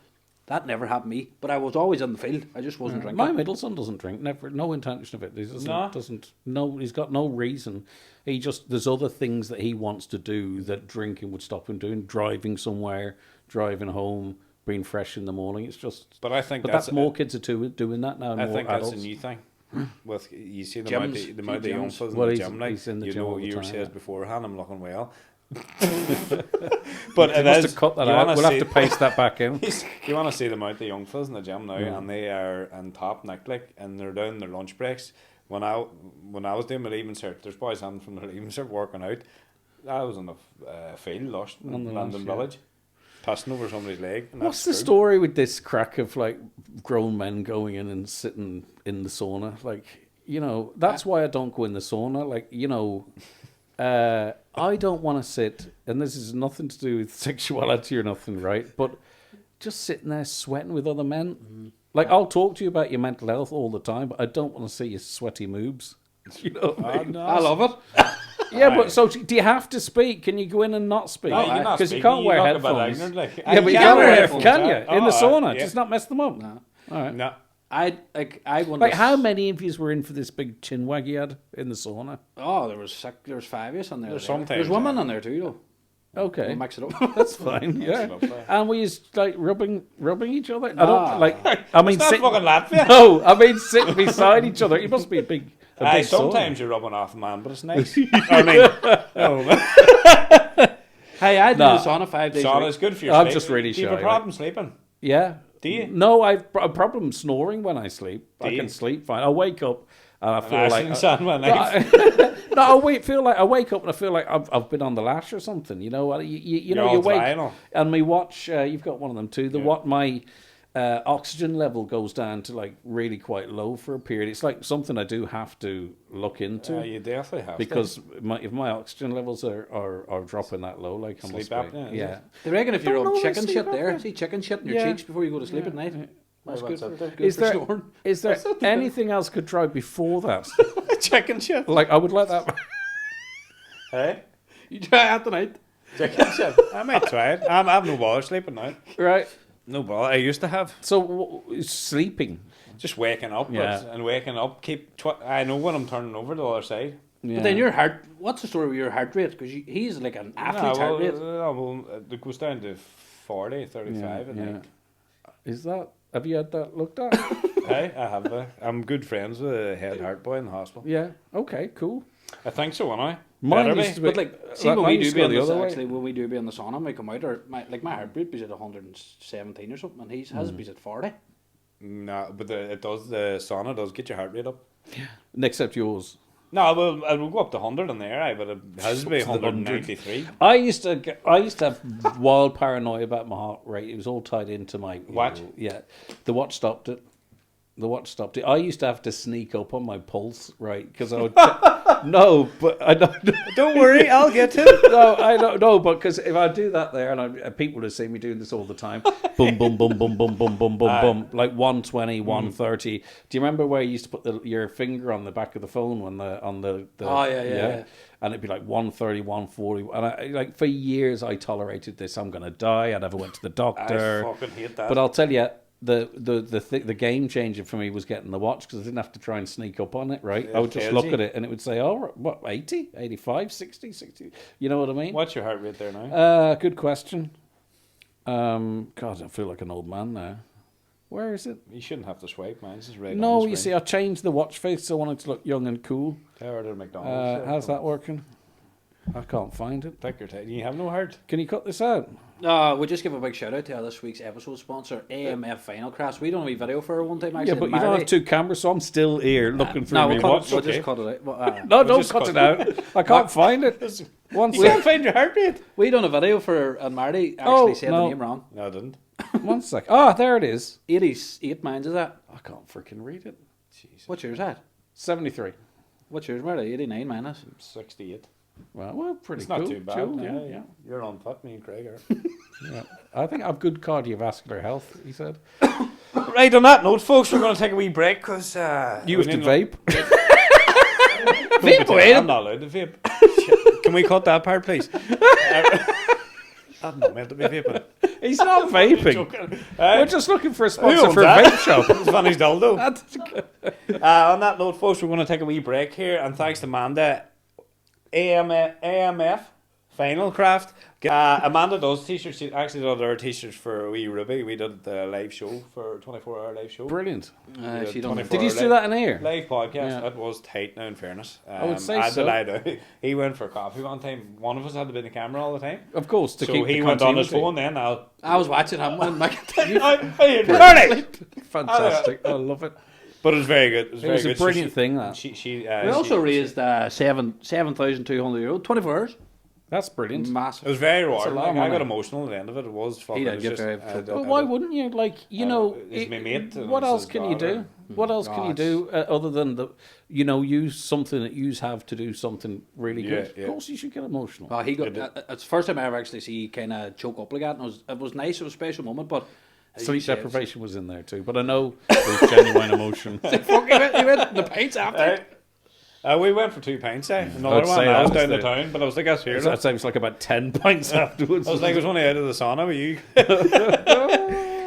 That never happened to me, but I was always in the field. I just wasn't drinking. My middle son doesn't drink. Never, no intention of it. He doesn't. He's got no reason. He just there's other things that he wants to do that drinking would stop him doing. Driving somewhere, driving home, being fresh in the morning. It's just. But I think But that's more kids are doing that now. I more think adults. that's a new thing. With you see the Gyms. amount of young Gyms. fellas in Well, the he's- gym, like he's in the you gym know, all the you time, says yeah. beforehand, I'm looking well. But You it must is. have cut that you out. wanna We'll see- have to paste that back in. You want to see the amount of young fellas in the gym now, and they are in top nick, like, and they're doing their lunch breaks. When I was doing my leaving cert, there's boys having from the leaving cert working out. I was in the field, lost On in the London lush, yeah. Village, passing over somebody's leg. And What's that's the true. story with this crack of like grown men going in and sitting in the sauna? Like, you know, that's why I don't go in the sauna. Like, you know, I don't want to sit, and this is nothing to do with sexuality or nothing, right? But just sitting there sweating with other men. Like, I'll talk to you about your mental health all the time, but I don't want to see your sweaty moobs. You know what I mean? I love it. Yeah, but so do you have to speak? Can you go in and not speak? No, you can not Because you speak. can't wear talk about headphones. ignorant, like, Yeah, but you can can't wear wear headphones, headphones, can yeah. you? In the sauna, Yeah. just not mess them up. No. All right. No. I want Like, to how many of you were in for this big chin wag you had in the sauna? Oh, there was 5 of us in there. There's there. sometimes, There's women yeah. in there too, though. Okay, We'll mix it up. that's fine. Yeah, lovely. and we used like rubbing each other. I Nah. don't like. I mean, It's not fucking Latvia. No, I mean sitting beside each other. You must be a big. Aye, big sometimes sauna. you're rubbing off a man, but it's nice. I mean, Hey, I do Nah. the sauna 5 days a sauna week. is good for your I'm sleep. just really Do you have shy, a problem sleeping? Yeah. Do you? No, I've a problem snoring when I sleep. I you? can sleep fine. I wake up and I feel like. No, I wake up and I feel like I've been on the lash or something. You know, you know, You're you all wake dry and all. and my watch. You've got one of them too. Yeah. What my oxygen level goes down to like really quite low for a period. It's like something I do have to look into You definitely have because if my oxygen levels are dropping that low, like I Sleep must be. apnea, is Yeah. They reckon if you Don't know rub about chicken sleep shit there, apnea. see chicken shit in your Yeah. cheeks before you go to sleep at night. That's Well, good that's for, it. good Is for there snoring. is there anything else could try before that? chicken shit. Like I would like that. Hey, You try it tonight. chicken shit. I might try it. I have no bother sleeping now. Right. No bother. I used to have. So sleeping. Just waking up, Yeah. and waking up. I know when I'm turning over the other side. Yeah. But then your heart, what's the story with your heart rate? Because he's like an athlete's heart rate. It goes down to 40, 35, I yeah. think. Is that? Have you had that looked at? Hey, I have. I'm good friends with a head heart boy in the hospital. Yeah. Okay. Cool. I think so, aren't I? Mine Better used to be. be. But like, see Mine when we used do to be go in the the other way. actually when we do be in the sauna, we come out, or my heart rate is at 117 or something, and his is at 40. No, but the sauna does get your heart rate up. Except yours. No, well, it will go up to 100 in there, but it has to be 193. I used to have wild paranoia about my heart rate. It was all tied into my Watch? Yeah, the watch stopped it. The watch stopped it. I used to have to sneak up on my pulse, right? Because I would. No, but I don't. Don't worry, I'll get to it. No, I don't know, but because if I do that there, and people would see me doing this all the time, boom, boom, boom, boom, boom, boom, boom, boom, boom, like 120, 130. Do you remember where you used to put your finger on the back of the phone when on the Oh, yeah. And it'd be like 130, 140. And I, like, for years I tolerated this. I'm going to die. I never went to the doctor. I fucking hate that. But I'll tell you, the game changer for me was getting the watch, because I didn't have to try and sneak up on it, right? Yeah, I would just look you. at it and it would say, oh, what, 80, 85, 60, 60? You know what I mean? What's your heart rate there now? Good question. God, I feel like an old man now. Where is it? You shouldn't have to swipe, man. This is right on No, the you screen. see, I changed the watch face, so I wanted to look young and cool. Order McDonald's. How's that working? I can't find it. Take your time. You have no heart. Can you cut this out? We'll just give a big shout out to this week's episode sponsor, AMF Vinyl Crafts. We done a wee video for her one time, actually. Yeah, but you don't have two cameras, so I'm still here looking for No, me we'll, cut watch. it, we'll just cut it out. But, No, We'll don't just cut cut it out. I can't find it. One You can't sec. find your heart rate. we done a video for her, and Marty actually said no. the name wrong. No, I didn't. 1 sec. Ah, there it is. 88 mines, is that? I can't freaking read it. Jesus. What's yours at? 73. What's yours, Marty? 89 minus. 68. Well, pretty It's cool. not too bad. Chill, Yeah. You're on foot, me and Craig are. yeah. I think I've good cardiovascular health, he said. Right, on that note, folks, we're going to take a wee break because... You have to vape. Vape away. I'm not allowed to vape. Shit. Can we cut that part, please? I'm not meant to be vaping. He's not vaping. Joking. We're just looking for a Who sponsor owns for a that? vape shop. It's Vanny's dildo. That's On that note, folks, we're going to take a wee break here, and thanks to Amanda, AMF Final Craft. Amanda does t-shirts. She actually did our t-shirts for wee Ruby. We did the live show for 24-hour live show. brilliant. She done it. Did you do that in here? Live podcast. Yeah. It was tight now, in fairness. I would say I had so. to lie down. He went for coffee one time. One of us had to be in the camera all the time. Of course, to So keep he the went on his continuity. phone then. I was watching him when Mike. Fantastic. I love it. But it was very good. It was, It was very a good. So brilliant thing, that. We also raised €7,200, 24 hours. That's brilliant. Massive. It was very That's a rewarding. lot of Like, I got money. emotional at the end of it. It was fucking. He did it was get just, very Well, why wouldn't you? Like, you know, he's my mate and what it's else his can you do? daughter. What else can you do other than use something that you have to do something really good? Yeah. Of course, you should get emotional. Well, he got. It's the first time I ever actually see kind of choke up like that, and it was nice. It was a special moment, but Sleep deprivation was in there too, but I know there's genuine emotion. Fuck, he went in the paints after. We went for 2 pints, Another I'd one. say I that was was down the the- town, but I was like, that's here. I'd say it was like about 10 pints afterwards. I was like, I was only out of the sauna with you.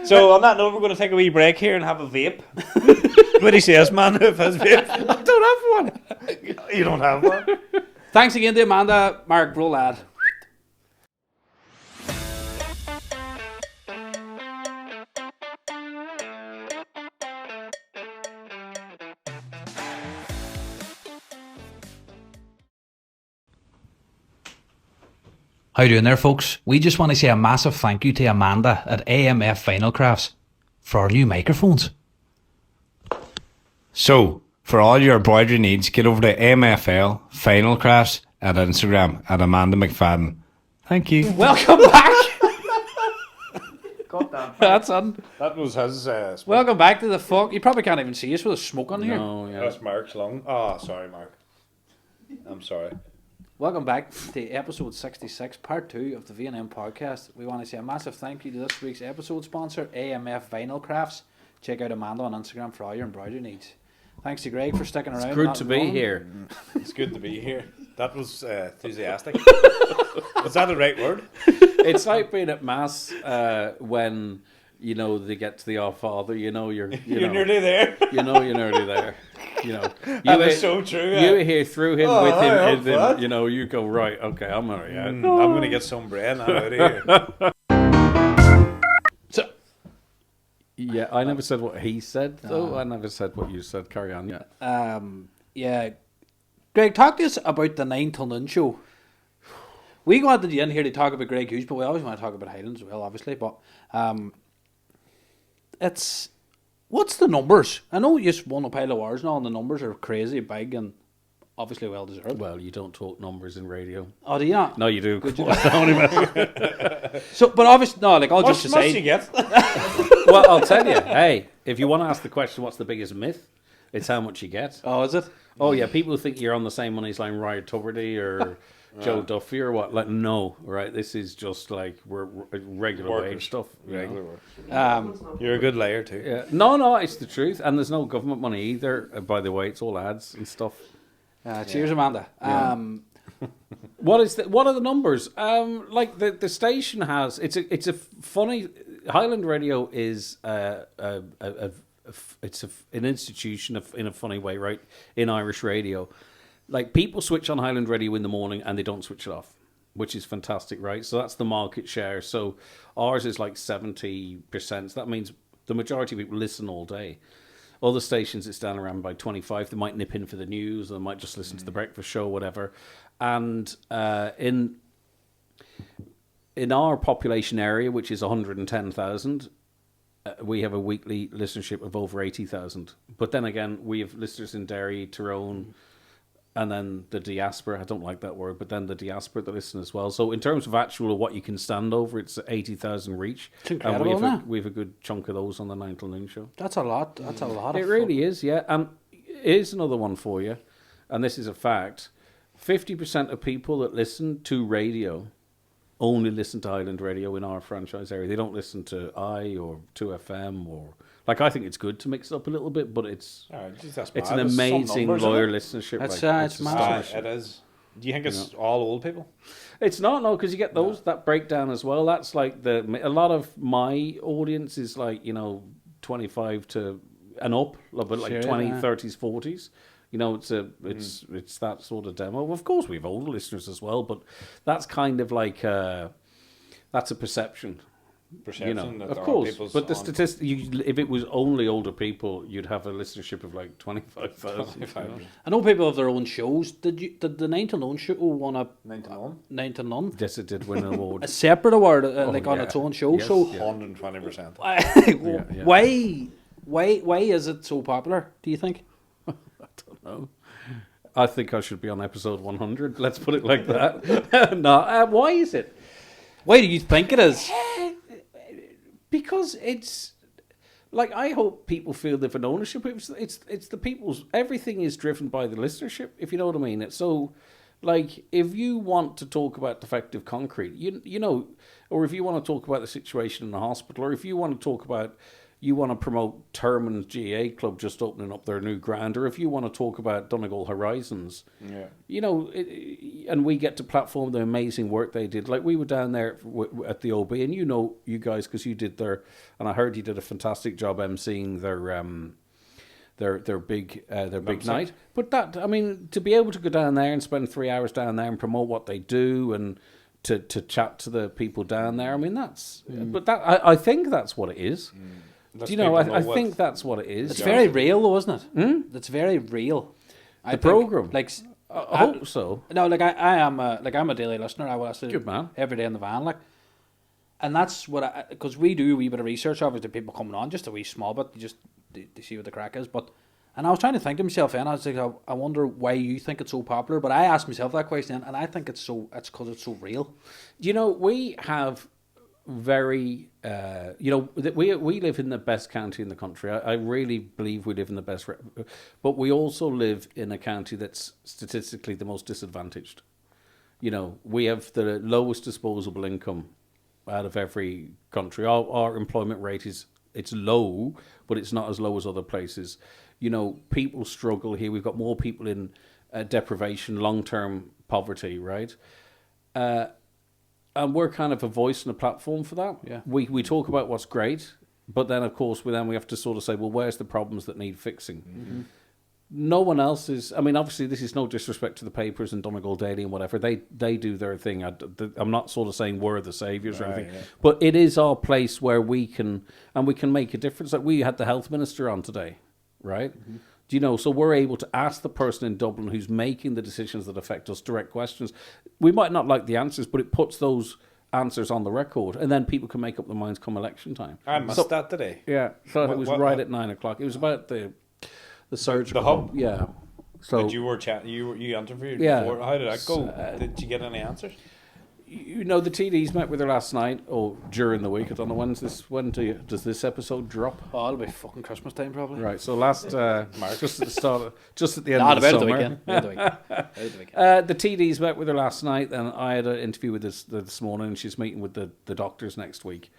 So on that note, we're going to take a wee break here and have a vape. What do you say, yes, man? If has vape, I don't have one. you don't have one. Thanks again to Amanda, Mark, bro lad. How you doing there, folks? We just want to say a massive thank you to Amanda at AMF Vinyl Crafts for our new microphones. So, for all your embroidery needs, get over to MFL Final Crafts at Instagram at Amanda McFadden. Thank you. Welcome back. That's on. That was his. Welcome back to the fuck. You probably can't even see us with the smoke on here. No, yeah. That's Mark's lung. Oh, sorry, Mark. I'm sorry. Welcome back to episode 66, part 2 of the V&M podcast. We want to say a massive thank you to this week's episode sponsor, AMF Vinyl Crafts. Check out Amanda on Instagram for all your embroidery needs. Thanks to Greg for sticking around. It's good to be here. It's good to be here. That was enthusiastic. Was that the right word? It's like being at mass when they get to the Our Father. You're nearly there. you're nearly there. That is so true. You hear through him Oh, with him, hi, and then what? you go right. Okay, I'm already out. I'm going to get some bread. I'm out of here. So, Yeah, I never said what he said though. I never said what you said. Carry on. Yeah. yeah. Greg, talk to us about the 9 till noon show. We wanted you in here to talk about Greg Hughes, but we always want to talk about Highland as well, obviously. But what's the numbers? I know you just won a pile of wars now, and the numbers are crazy big, and obviously well deserved. Well, you don't talk numbers in radio. Oh, do you not? No, you do. So, but obviously, no, like, all What just to must you say, get? Well, I'll tell you. Hey, if you want to ask the question, what's the biggest myth? It's how much you get. oh, is it? Oh yeah, people think you're on the same money as like Ryan Tuberty or Joe Duffy or what. Like, no, right? This is just like we're regular Workers. wage stuff. you know? Regular work. Um, You're a good liar too. Yeah. No, it's the truth, and there's no government money either. By the way, it's all ads and stuff. cheers, Amanda. What are the numbers? Like the station has it's a funny Highland Radio is an institution in a funny way, right? In Irish radio, like people switch on Highland Radio in the morning and they don't switch it off, which is fantastic, right? So that's the market share. So ours is like 70%. So that means the majority of people listen all day. Other stations, it's down around by 25. They might nip in for the news, or they might just listen to the breakfast show, whatever. And in our population area, which is 110,000, we have a weekly listenership of over 80,000. But then again, we have listeners in Derry, Tyrone, and then the diaspora. I don't like that word, but then the diaspora that listen as well. So in terms of actual what you can stand over, it's 80,000 reach. It's incredible, and isn't it? we have a good chunk of those on the 9 till noon show. That's a lot. That's a lot. It really is, yeah. And here's another one for you, and this is a fact. 50% of people that listen to radio only listen to Highland Radio in our franchise area. They don't listen to I or 2FM or... Like, I think it's good to mix it up a little bit, but it's it's an amazing loyal listenership. That's like, it's massive. It is. Do you think it's all old people? It's not, no, because you get those, that breakdown as well. That's like a lot of my audience is like, 25 to and up, but like 20s, 30s, 40s. It's that sort of demo. Of course, we have older listeners as well, but that's kind of like that's a perception. Perception that of there are cour's, people's but the on- statistic, if it was only older people, you'd have a listenership of like 25,000. I know people have their own shows. Did the 9 to None show won a 9 to 1. 9 to None? Yes, it did win an award. A separate award, on yeah. its own show. Yes, So yeah. 120%. why is it so popular? Do you think? I don't know. I think I should be on episode 100. Let's put it like that. No, why is it? Why do you think it is? Because it's like, I hope people feel they've an ownership. It's the people's. Everything is driven by the listenership, if you know what I mean. It's so, like, if you want to talk about defective concrete, you know, or if you want to talk about the situation in the hospital, or if you want to talk about, you want to promote Termon's GA Club just opening up their new ground, or if you want to talk about Donegal Horizons, and we get to platform the amazing work they did. Like, we were down there at the OB, and you guys, because you did and I heard you did a fantastic job emceeing their big night. But that, I mean, to be able to go down there and spend 3 hours down there and promote what they do and to chat to the people down there, I mean, that's. But that I think that's what it is. Do you know? I think that's what it is. It's very real, though, isn't it? It's very real. The program, like, I hope so. No, like I'm a daily listener. I will listen Good man. every day in the van, like, and that's what because we do a wee bit of research. Obviously, people coming on just a wee small bit, just to see what the crack is. But and I was trying to think to myself, and I was like, I wonder why you think it's so popular. But I asked myself that question, and I think it's because it's so real. You know, we have very, we live in the best county in the country. I really believe we live in the best, but we also live in a county that's statistically the most disadvantaged. You know, we have the lowest disposable income out of every country. Our employment rate it's low, but it's not as low as other places. You know, people struggle here. We've got more people in deprivation, long-term poverty, right? And we're kind of a voice and a platform for that. Yeah. We talk about what's great, but then, of course, we have to sort of say, well, where's the problems that need fixing? Mm-hmm. No one else is... I mean, obviously, this is no disrespect to the papers and Donegal Daily and whatever. They do their thing. I'm not sort of saying we're the saviours or anything. Yeah. But it is our place where we can make a difference. Like, we had the health minister on today, right? Mm-hmm. Do you know, so we're able to ask the person in Dublin who's making the decisions that affect us direct questions. We might not like the answers, but it puts those answers on the record, and then people can make up their minds come election time. I missed that today. Yeah, so it was right at 9 o'clock. It was about the surgical hub. Yeah. So But you interviewed Yeah. before. How did that go? Did you get any answers? the TDs met with her last night or during the week. I don't know does this episode drop? Oh, it'll be fucking Christmas time probably. Right. So last just at the start, just at the end Nah, of the about summer. the weekend. About the weekend. The TDs met with her last night, and I had an interview with this morning, and she's meeting with the doctors next week.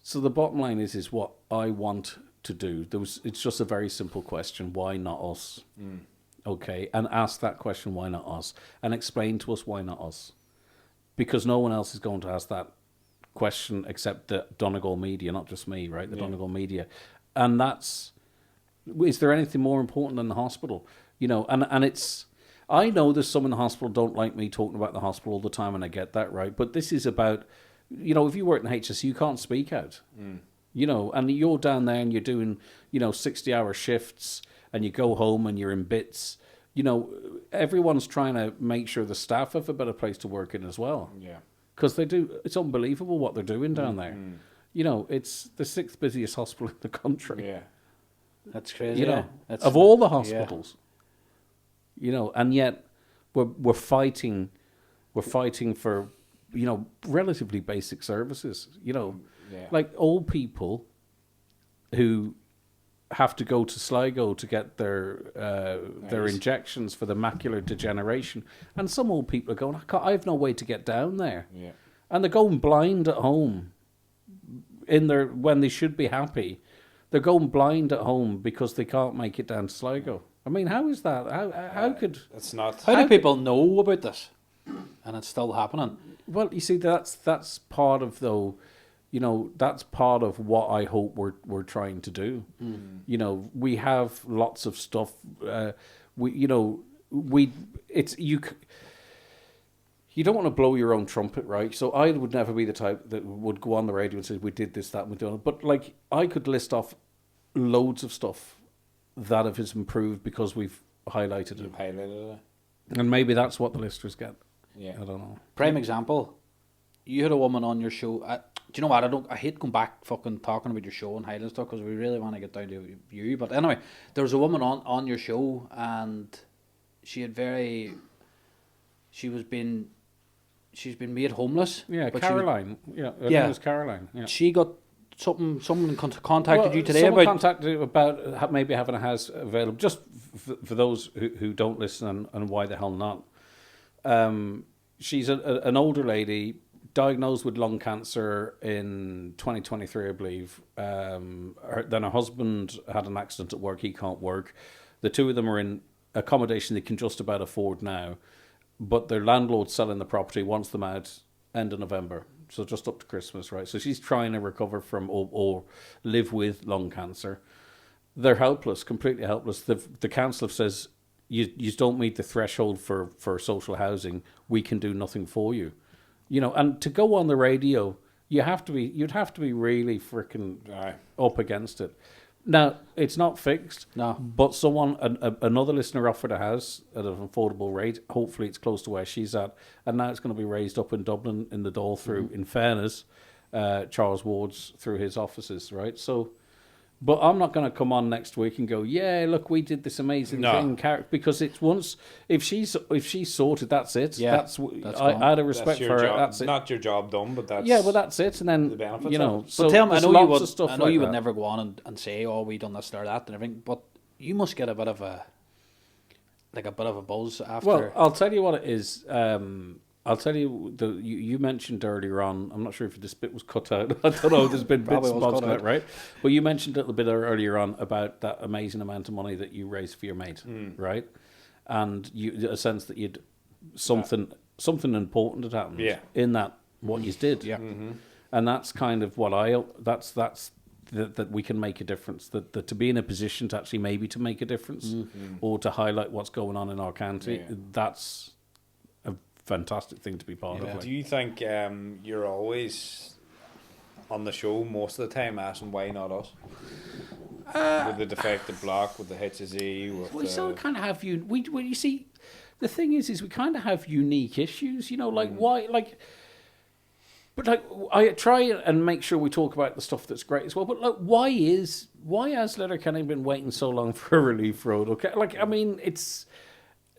So the bottom line is what I want to do. It's just a very simple question: why not us? Okay, and ask that question: why not us? And explain to us why not us, because no one else is going to ask that question except the Donegal media, not just me, right? The Donegal media, and is there anything more important than the hospital? And it's. I know there's some in the hospital don't like me talking about the hospital all the time, and I get that, right? But this is about, if you work in HS, you can't speak out, and you're down there and you're doing, 60-hour shifts, and you go home and you're in bits. Everyone's trying to make sure the staff have a better place to work in as well. Yeah. Because they do, it's unbelievable what they're doing down there. It's the 6th busiest hospital in the country. Yeah. That's crazy. Of all the hospitals. And yet we're fighting for, relatively basic services. Like old people who have to go to Sligo to get their injections for the macular degeneration, and some old people are going, I have no way to get down there, and they're going blind at home. When they should be happy, they're going blind at home because they can't make it down to Sligo. I mean, how is that? How could it's not? How do people know about this, and it's still happening? Well, you see, that's part of that's part of what I hope we're trying to do. We have lots of stuff. You don't want to blow your own trumpet, right? So I would never be the type that would go on the radio and say we did this, that, and we done it. But like I could list off loads of stuff that has improved because we've highlighted it. Highlighted it. And maybe that's what the listeners get. Yeah, I don't know. Prime example. You had a woman on your show. Do you know what? I hate going back fucking talking about your show and Highland stuff because we really want to get down to you. But anyway, there was a woman on your show and she's been made homeless. Yeah, Caroline. Her name was Caroline. Yeah. She got someone contacted you today someone about contacted about maybe having a house available. Just for those who don't listen and why the hell not. She's an older lady diagnosed with lung cancer in 2023, I believe. Then her husband had an accident at work. He can't work. The two of them are in accommodation they can just about afford now, but their landlord's selling the property, wants them out end of November. So just up to Christmas, right? So she's trying to recover from or live with lung cancer. They're helpless, completely helpless. The council says, you don't meet the threshold for social housing. We can do nothing for you. And to go on the radio, you'd have to be really freaking up against it. Now, it's not fixed. No. But another listener offered a house at an affordable rate. Hopefully it's close to where she's at. And now it's going to be raised up in Dublin in the Dáil through, in fairness, Charles Ward's through his offices, right? So, but I'm not going to come on next week and go, yeah, look, we did this amazing thing, because it's once if she's sorted, that's it. Yeah, I had a respect for her. That's it. Not your job done, but that's well, that's it. And then the benefits. So tell me, I know you would never go on and say, oh, we done this or that and everything, but you must get a bit of a buzz after. Well, I'll tell you what it is. I'll tell you, you mentioned earlier on, I'm not sure if this bit was cut out. I don't know, there's been bits and bobs on it, right? But you mentioned a little bit earlier on about that amazing amount of money that you raised for your mate, right? And a sense that you'd something important had happened in that, what you did. Yeah. Mm-hmm. And that's kind of what that we can make a difference, that to be in a position to actually maybe to make a difference or to highlight what's going on in our county, that's fantastic thing to be part of. Do you think you're always on the show most of the time asking why not us? With the defective block, with the HSE, we still kind of have you see, the thing is we kind of have unique issues, like why, like But like, I try and make sure we talk about the stuff that's great as well. But like, why has Letterkenny been waiting so long for a relief road? Okay, like I mean,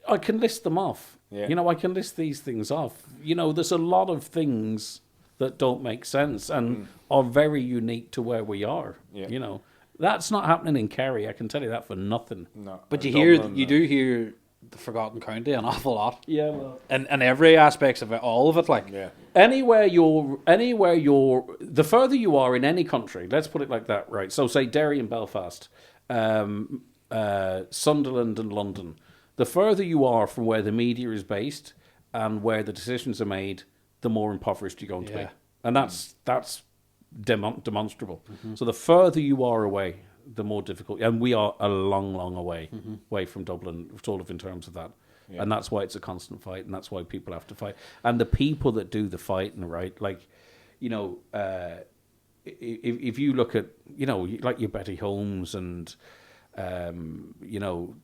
I can list them off. Yeah. You know, I can list these things off. You know, there's a lot of things that don't make sense and are very unique to where we are. Yeah. You know, that's not happening in Kerry. I can tell you that for nothing. No, But or you Dublin, do hear the Forgotten County an awful lot. Yeah. Well. And every aspects of it, all of it, like. Yeah. Anywhere you're, the further you are in any country, let's put it like that, right? So say Derry and Belfast, Sunderland and London. The further you are from where the media is based and where the decisions are made, the more impoverished you're going to be. And that's demonstrable. So the further you are away, the more difficult. And we are a long, long away from Dublin, sort of in terms of that. Yeah. And that's why it's a constant fight, and that's why people have to fight. And the people that do the fighting, right, like, you know, if you look at, you know, like your Betty Holmes and, you know,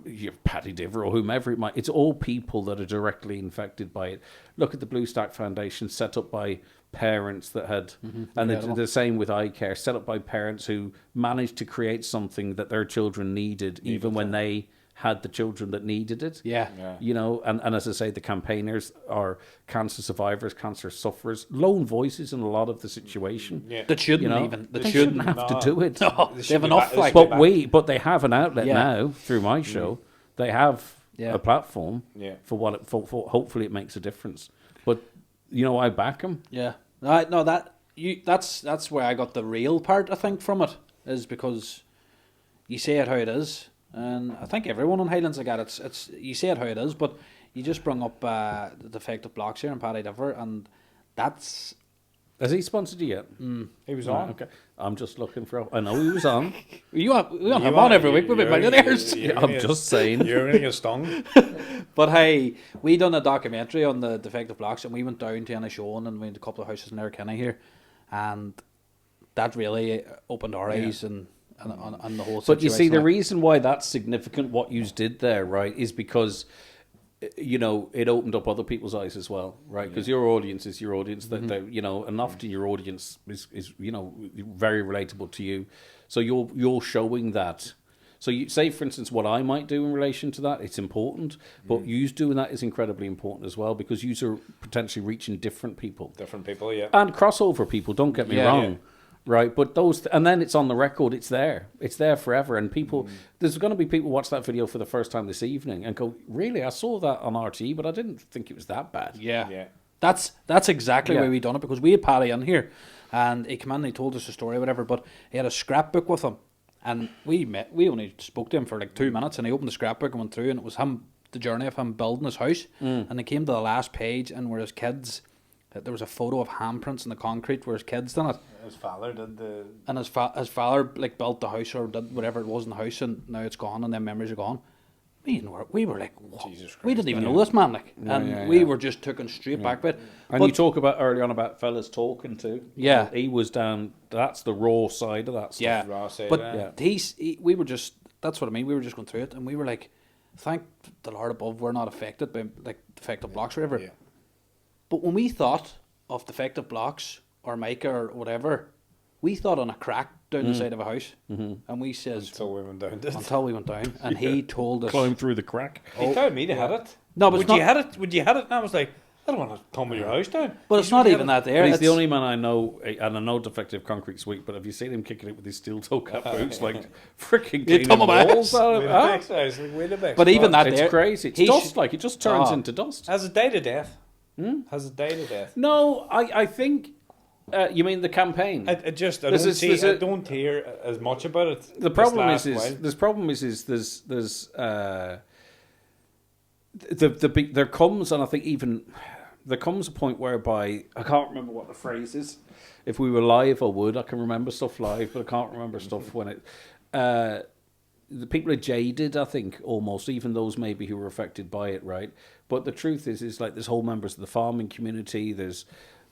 your Paddy Diver or whomever it might, it's all people that are directly infected by it. Look at the Blue Stack Foundation, set up by parents that had, and the same with eye care, set up by parents who managed to create something that their children needed even when they had the children that needed it. Yeah. You know, and as I say, the campaigners are cancer survivors, cancer sufferers, lone voices in a lot of the situation. Yeah. That shouldn't You know, even. they shouldn't have to do it. No, they have be enough. back- Like, But they have an outlet now through my show. They have a platform for what for hopefully it makes a difference. But you know, I back them. yeah. No, that's where I got the real part, I think, from it, is because you say it how it is. And I think everyone on Highlands like that. It's you say it how it is, but you just bring up the Defective blocks here and Paddy Diver, and that's. Has he sponsored you yet? He was Right, on. okay. I'm just looking for. I know he was on. We don't have on every week. We've been millionaires. I'm just saying. You're going to get stung. But hey, we done a documentary on the Defective blocks, and we went down to Inishowen, and we went to a couple of houses in Letterkenny here, and that really opened our eyes and the whole situation. But you see, the reason why that's significant, what you did there, right, is because, you know, it opened up other people's eyes as well, right? Because your audience is your audience, that you know, and often your audience is you know, very relatable to you. So you're showing that. So you say, for instance, what I might do in relation to that, it's important, but you doing that is incredibly important as well, because you are potentially reaching different people. Different people, yeah. And crossover people, don't get me wrong. Yeah. Right, but and then it's on the record, it's there forever, and people, there's going to be people watch that video for the first time this evening and go, really, I saw that on RTE, but I didn't think it was that bad. Yeah. That's exactly why we done it, because we had Paddy in here, and he came in and he told us a story or whatever, but he had a scrapbook with him, and we only spoke to him for like 2 minutes, and he opened the scrapbook and went through, and it was him, the journey of him building his house, and he came to the last page, and where his kids, there was a photo of handprints in the concrete where his kids done it. His father did the... And his father like built the house or did whatever it was in the house, and now it's gone and them memories are gone. We were like, what? Jesus Christ, we didn't even know this man, like, and we were just taken straight back with it. And But you talk about early on about fellas talking too. Yeah. He was down, that's the raw side of that stuff. yeah, Raw side, but we were just, that's what I mean. We were just going through it, and we were like, thank the Lord above, we're not affected by like defective blocks or whatever. Yeah. But when we thought of defective blocks or mica or whatever, we thought on a crack down the side of a house, and we says Until we went down to it. until we went down, and he told us. Climb through the crack. He told me to had it. No, but would it's not- you had it? Would you had it? And I was like, I don't want to tumble your house down. But it's not even that there. And he's the It's- only man I know, and I know Defective Concrete Sweep, but have you seen him kicking it with his steel toe cap boots, like freaking cleaning tumble my walls out of Way it? the Huh? best, I was like, way the best. But even that It's there, crazy. It's he dust, should- like, it just turns Oh. into dust. Has it died to death? Has it died to death? No, I think, you mean the campaign? I don't hear as much about it. The problem is there comes, and I think even there comes a point whereby I can't remember what the phrase is. If we were live, I would. I can remember stuff live, but I can't remember stuff when it. The people are jaded, I think, almost, even those maybe who were affected by it, right? But the truth is like there's whole members of the farming community. There's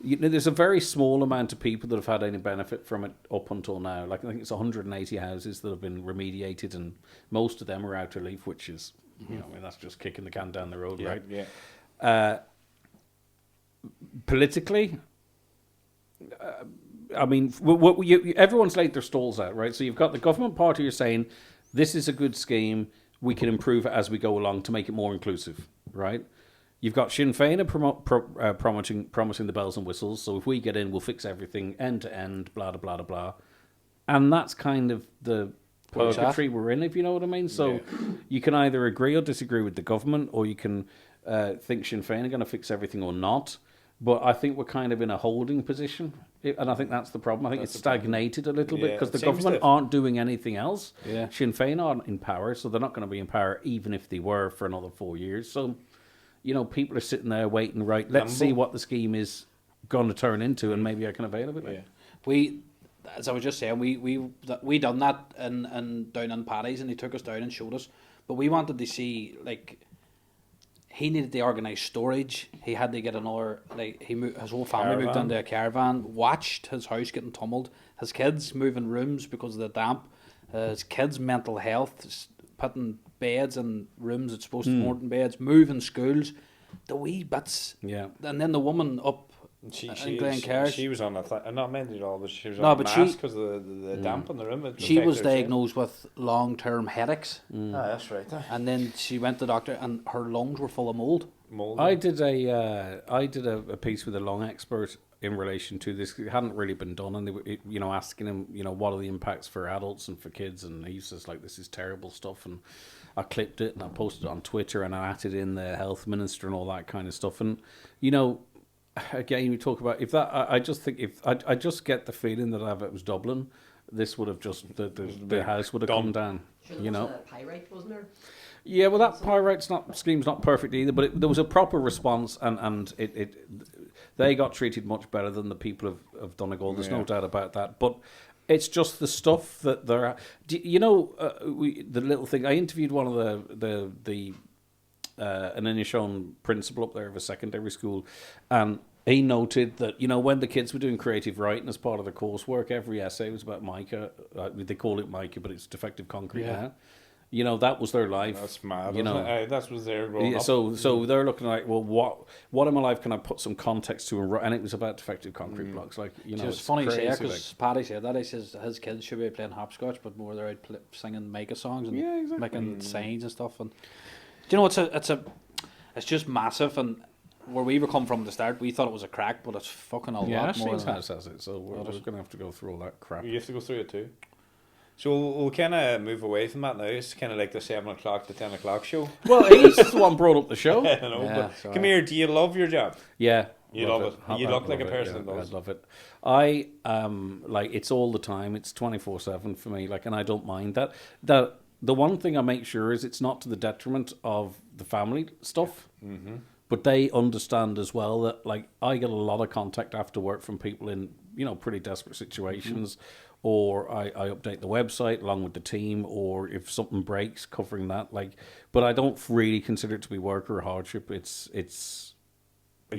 a very small amount of people that have had any benefit from it up until now. Like, I think it's 180 houses that have been remediated, and most of them are out of leaf, which is, I mean, that's just kicking the can down the road, right? Yeah. Politically, I mean, everyone's laid their stalls out, right? So you've got the government party who are saying, this is a good scheme, we can improve it as we go along to make it more inclusive, right? You've got Sinn Féin promising the bells and whistles, so if we get in, we'll fix everything end to end, blah, blah, blah, blah. And that's kind of the purgatory we're in, if you know what I mean. So you can either agree or disagree with the government, or you can think Sinn Féin are going to fix everything or not. But I think we're kind of in a holding position, and I think that's the problem. I think it's stagnated a little bit because the government aren't doing anything else. Yeah. Sinn Féin aren't in power, so they're not going to be in power even if they were for another 4 years. So, people are sitting there waiting, right, let's see what the scheme is going to turn into, and maybe I can avail of it. Yeah. As I was just saying, we done that in down in Paddy's, and he took us down and showed us. But we wanted to see, like, he needed to organise storage. He had to get another, like, his whole family moved into a caravan, watched his house getting tumbled, his kids moving rooms because of the damp, his kids' mental health, putting beds in rooms that's supposed to be more than beds, moving schools, the wee bits. Yeah. And then the woman up She was on not mental at all, but she was on a mask because of the damp in the room. She was diagnosed with long-term headaches. That's right. And then she went to the doctor, and her lungs were full of mould. I did a piece with a lung expert in relation to this. It hadn't really been done, and they were, asking him, what are the impacts for adults and for kids, and he says, like, this is terrible stuff, and I clipped it and I posted it on Twitter, and I added in the health minister and all that kind of stuff, and again, we talk about I just think if I just get the feeling that if it was Dublin, this would have just the house would have come down. There was a pyrite, wasn't there? Yeah, well, that pyrite scheme's not perfect either, but there was a proper response, and they got treated much better than the people of Donegal. There's no doubt about that, but. It's just the stuff that they're. The little thing. I interviewed one of the an Inishowen principal up there of a secondary school, and he noted that when the kids were doing creative writing as part of the coursework, every essay was about mica. They call it mica, but it's defective concrete now. That was their life. That's mad. That was their growing up. So they're looking like, well, what in my life can I put some context to? And it was about defective concrete blocks. Like, it's funny to say, because Paddy said that. He says his kids should be playing hopscotch, but more they're out singing mica songs and making signs and stuff. And it's just massive. And where we were coming from at the start, we thought it was a crack, but it's fucking a lot more. Ashton's house has it, so we're going to have to go through all that crap. You have to go through it too. So we'll kind of move away from that now. It's kind of like the 7 o'clock to 10 o'clock show. Well, he's the one brought up the show. I know, but come here. Do you love your job? Yeah. You love it. You look like a person that does. I love it. I like, it's all the time. It's 24/7 for me. Like, and I don't mind that. The one thing I make sure is it's not to the detriment of the family stuff. Mm-hmm. But they understand as well that, like, I get a lot of contact after work from people in pretty desperate situations. Mm-hmm. Or I update the website along with the team, or if something breaks, covering that. But I don't really consider it to be work or hardship. It's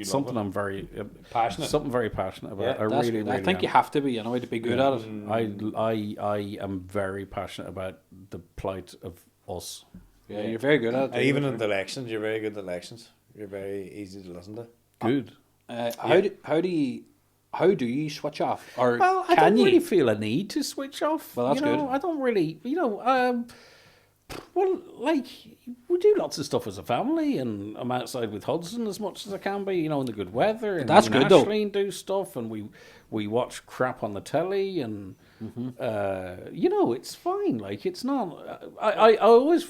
something I'm very passionate. Something very passionate about. Yeah, I really I think am. you have to be, to be good at it. I am very passionate about the plight of us. Yeah, you're very good at it. Even in the elections, you're very good at elections. You're very easy to listen to. Good. How do you switch off? Or well, I don't really feel a need to switch off. Well, that's good. I don't really, well, like, we do lots of stuff as a family, and I'm outside with Hudson as much as I can be, in the good weather. And that's good, though. Ashleen do stuff, and we watch crap on the telly, and, it's fine. Like, it's not, I always...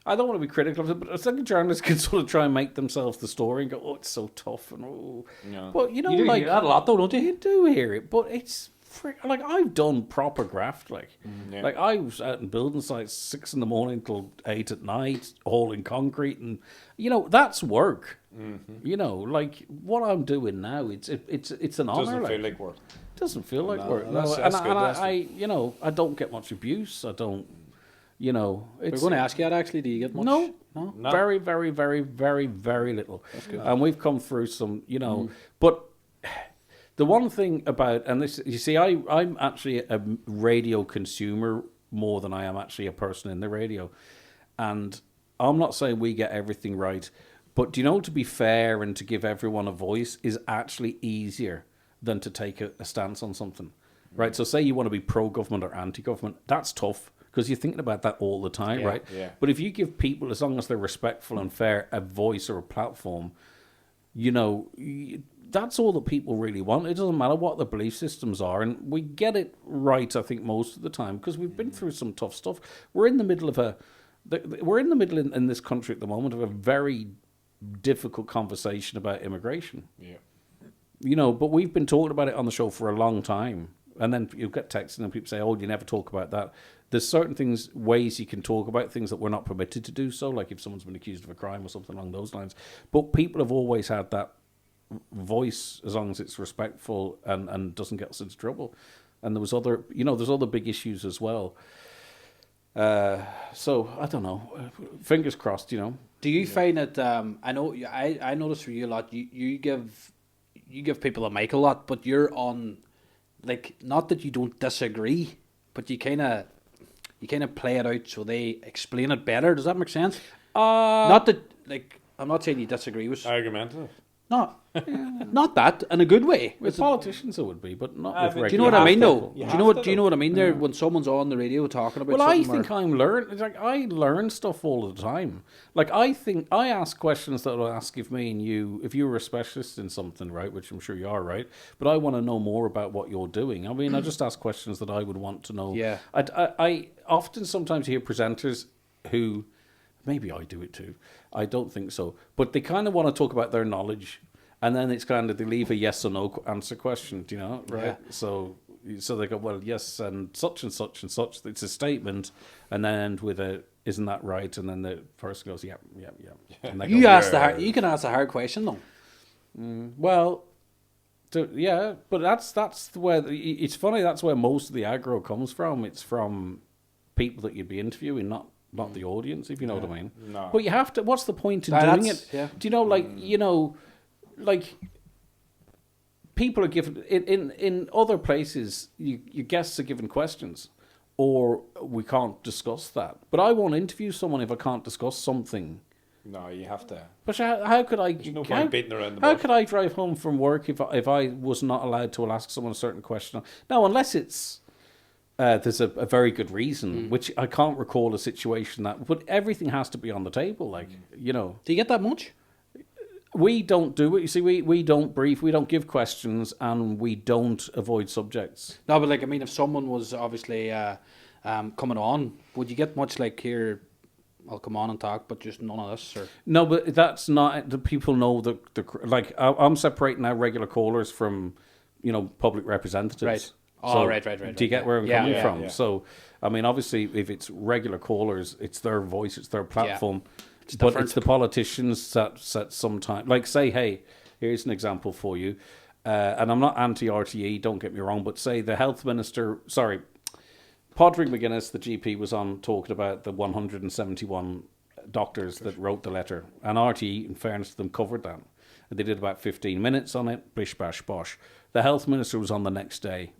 I don't want to be critical of it, but I think journalists can sort of try and make themselves the story and go, "Oh, it's so tough," and But you do hear that a lot, though, don't you? You do hear it, but it's like, I've done proper graft. Like I was out in building sites 6 a.m. till 8 p.m, hauling concrete, and that's work. Mm-hmm. Like what I'm doing now, it's an honor. Doesn't feel like work. Doesn't feel like work. That's good. I don't get much abuse. I don't. We're going to ask you that, actually. Do you get much? No. Very, very, very, very, very little. That's good. And we've come through some, but the one thing about, and this, you see, I'm actually a radio consumer more than I am actually a person in the radio. And I'm not saying we get everything right, but to be fair and to give everyone a voice is actually easier than to take a stance on something, right? So say you want to be pro-government or anti-government, that's tough because you're thinking about that all the time, right? Yeah. But if you give people, as long as they're respectful and fair, a voice or a platform, you know, that's all that people really want. It doesn't matter what the belief systems are, and we get it right, I think, most of the time because we've been through some tough stuff. We're in the middle of in this country at the moment of a very difficult conversation about immigration. Yeah. You know, but we've been talking about it on the show for a long time. And then you get texts and people say, oh, you never talk about that. There's certain ways you can talk about things that we're not permitted to do so, like if someone's been accused of a crime or something along those lines. But people have always had that voice as long as it's respectful and doesn't get us into trouble. And there's other big issues as well. So, I don't know. Fingers crossed, you know. Do you find that, I notice for you a lot, you give people a mic a lot, but you're on, like, not that you don't disagree, but you kind of play it out so they explain it better. Does that make sense? Not that, like, I'm not saying you disagree with... Argumentative. Not that, in a good way. With politicians it would be, but not with regular do you know what I mean, though? You Do you know what I mean there? When someone's on the radio talking about Well, I something... think I learn stuff all the time. Like, I ask questions that I'll ask if you were a specialist in something, right, which I'm sure you are, right? But I want to know more about what you're doing. I mean, I just ask questions that I would want to know. Yeah. I often sometimes hear presenters who, maybe I do it too, I don't think so, but they kind of want to talk about their knowledge. And then it's kind of, they leave a yes or no answer question, do you know, right? Yeah. So they go, well, yes, and such and such and such. It's a statement, and then end with a, isn't that right? And then the person goes, yeah. And they You go, you can ask a hard question, though. well, but that's where it's funny. That's where most of the aggro comes from. It's from people that you'd be interviewing, not the audience, if you know what I mean. No. But you have to. What's the point in doing it? Yeah. Do you know, like people are given in other places, your guests are given questions, or we can't discuss that. But I won't interview someone if I can't discuss something. No, you have to. But how could I? There's no point beating around the How bush. could I drive home from work if I was not allowed to ask someone a certain question? No, unless it's there's a very good reason, which I can't recall a situation that. But everything has to be on the table, like you know. Do you get that much? We don't do it. You see, we don't brief, we don't give questions, and we don't avoid subjects. No, but like, I mean, if someone was obviously coming on, would you get much like, here, I'll come on and talk, but just none of this? Or? No, but that's not, the people know like, I'm separating out regular callers from, you know, public representatives. Right. Oh, So, right. Do you get where I'm coming from? Yeah. So, I mean, obviously, if it's regular callers, it's their voice, it's their platform. It's But different. it's the politicians that sometimes, like, say, hey, here's an example for you. And I'm not anti-RTE, don't get me wrong, but say the health minister, Padraig McGuinness, the GP, was on talking about the 171 doctors that wrote the letter. And RTE, in fairness to them, covered that. And they did about 15 minutes on it, bish, bash, bosh. The health minister was on the next day.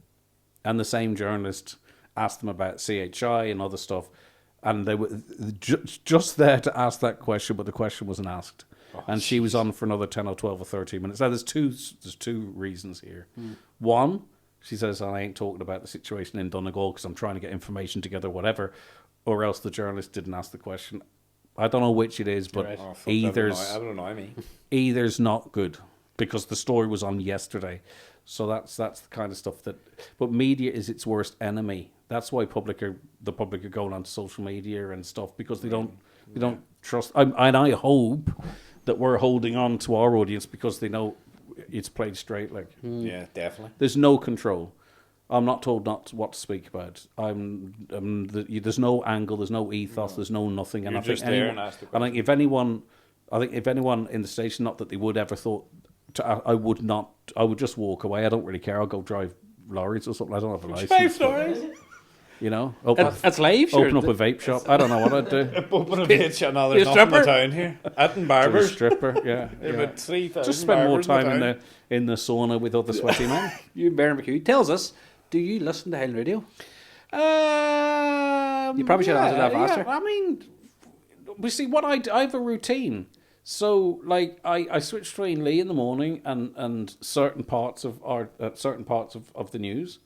And the same journalist asked them about CHI and other stuff. And they were just there to ask that question, but the question wasn't asked. And she was on for another 10 or 12 or 13 minutes. Now, there's two reasons here. One, she says, I ain't talking about the situation in Donegal because I'm trying to get information together, whatever. Or else the journalist didn't ask the question. I don't know which it is, but Right. That'll annoy me. either's not good because the story was on yesterday. So that's the kind of stuff that... But media is its worst enemy. That's why the public are going onto social media and stuff because they don't trust. And I hope that we're holding on to our audience because they know it's played straight. Like, Yeah, definitely. there's no control. I'm not told what to speak about. There's no angle. There's no ethos. There's no nothing. And You're I think just there and ask the I think if anyone in the station, not that they would ever thought, I would not. I would just walk away. I don't really care. I'll go drive lorries or something. I don't have a license. 5 stories. You know, open That's live, sure. up a vape shop. I don't know what I'd do. Open a vape shop. No, Be a there's nothing in the stripper? town here. At and Be a barbers. stripper, yeah. About 3,000 Just spend more barbers time in the in the sauna with other sweaty men. You, Baron McHugh, tells us, do you listen to Highland Radio? You probably should answer that faster. Yeah. I mean, we see what I have a routine. So, like, I switch between Lee in the morning and certain parts of the news.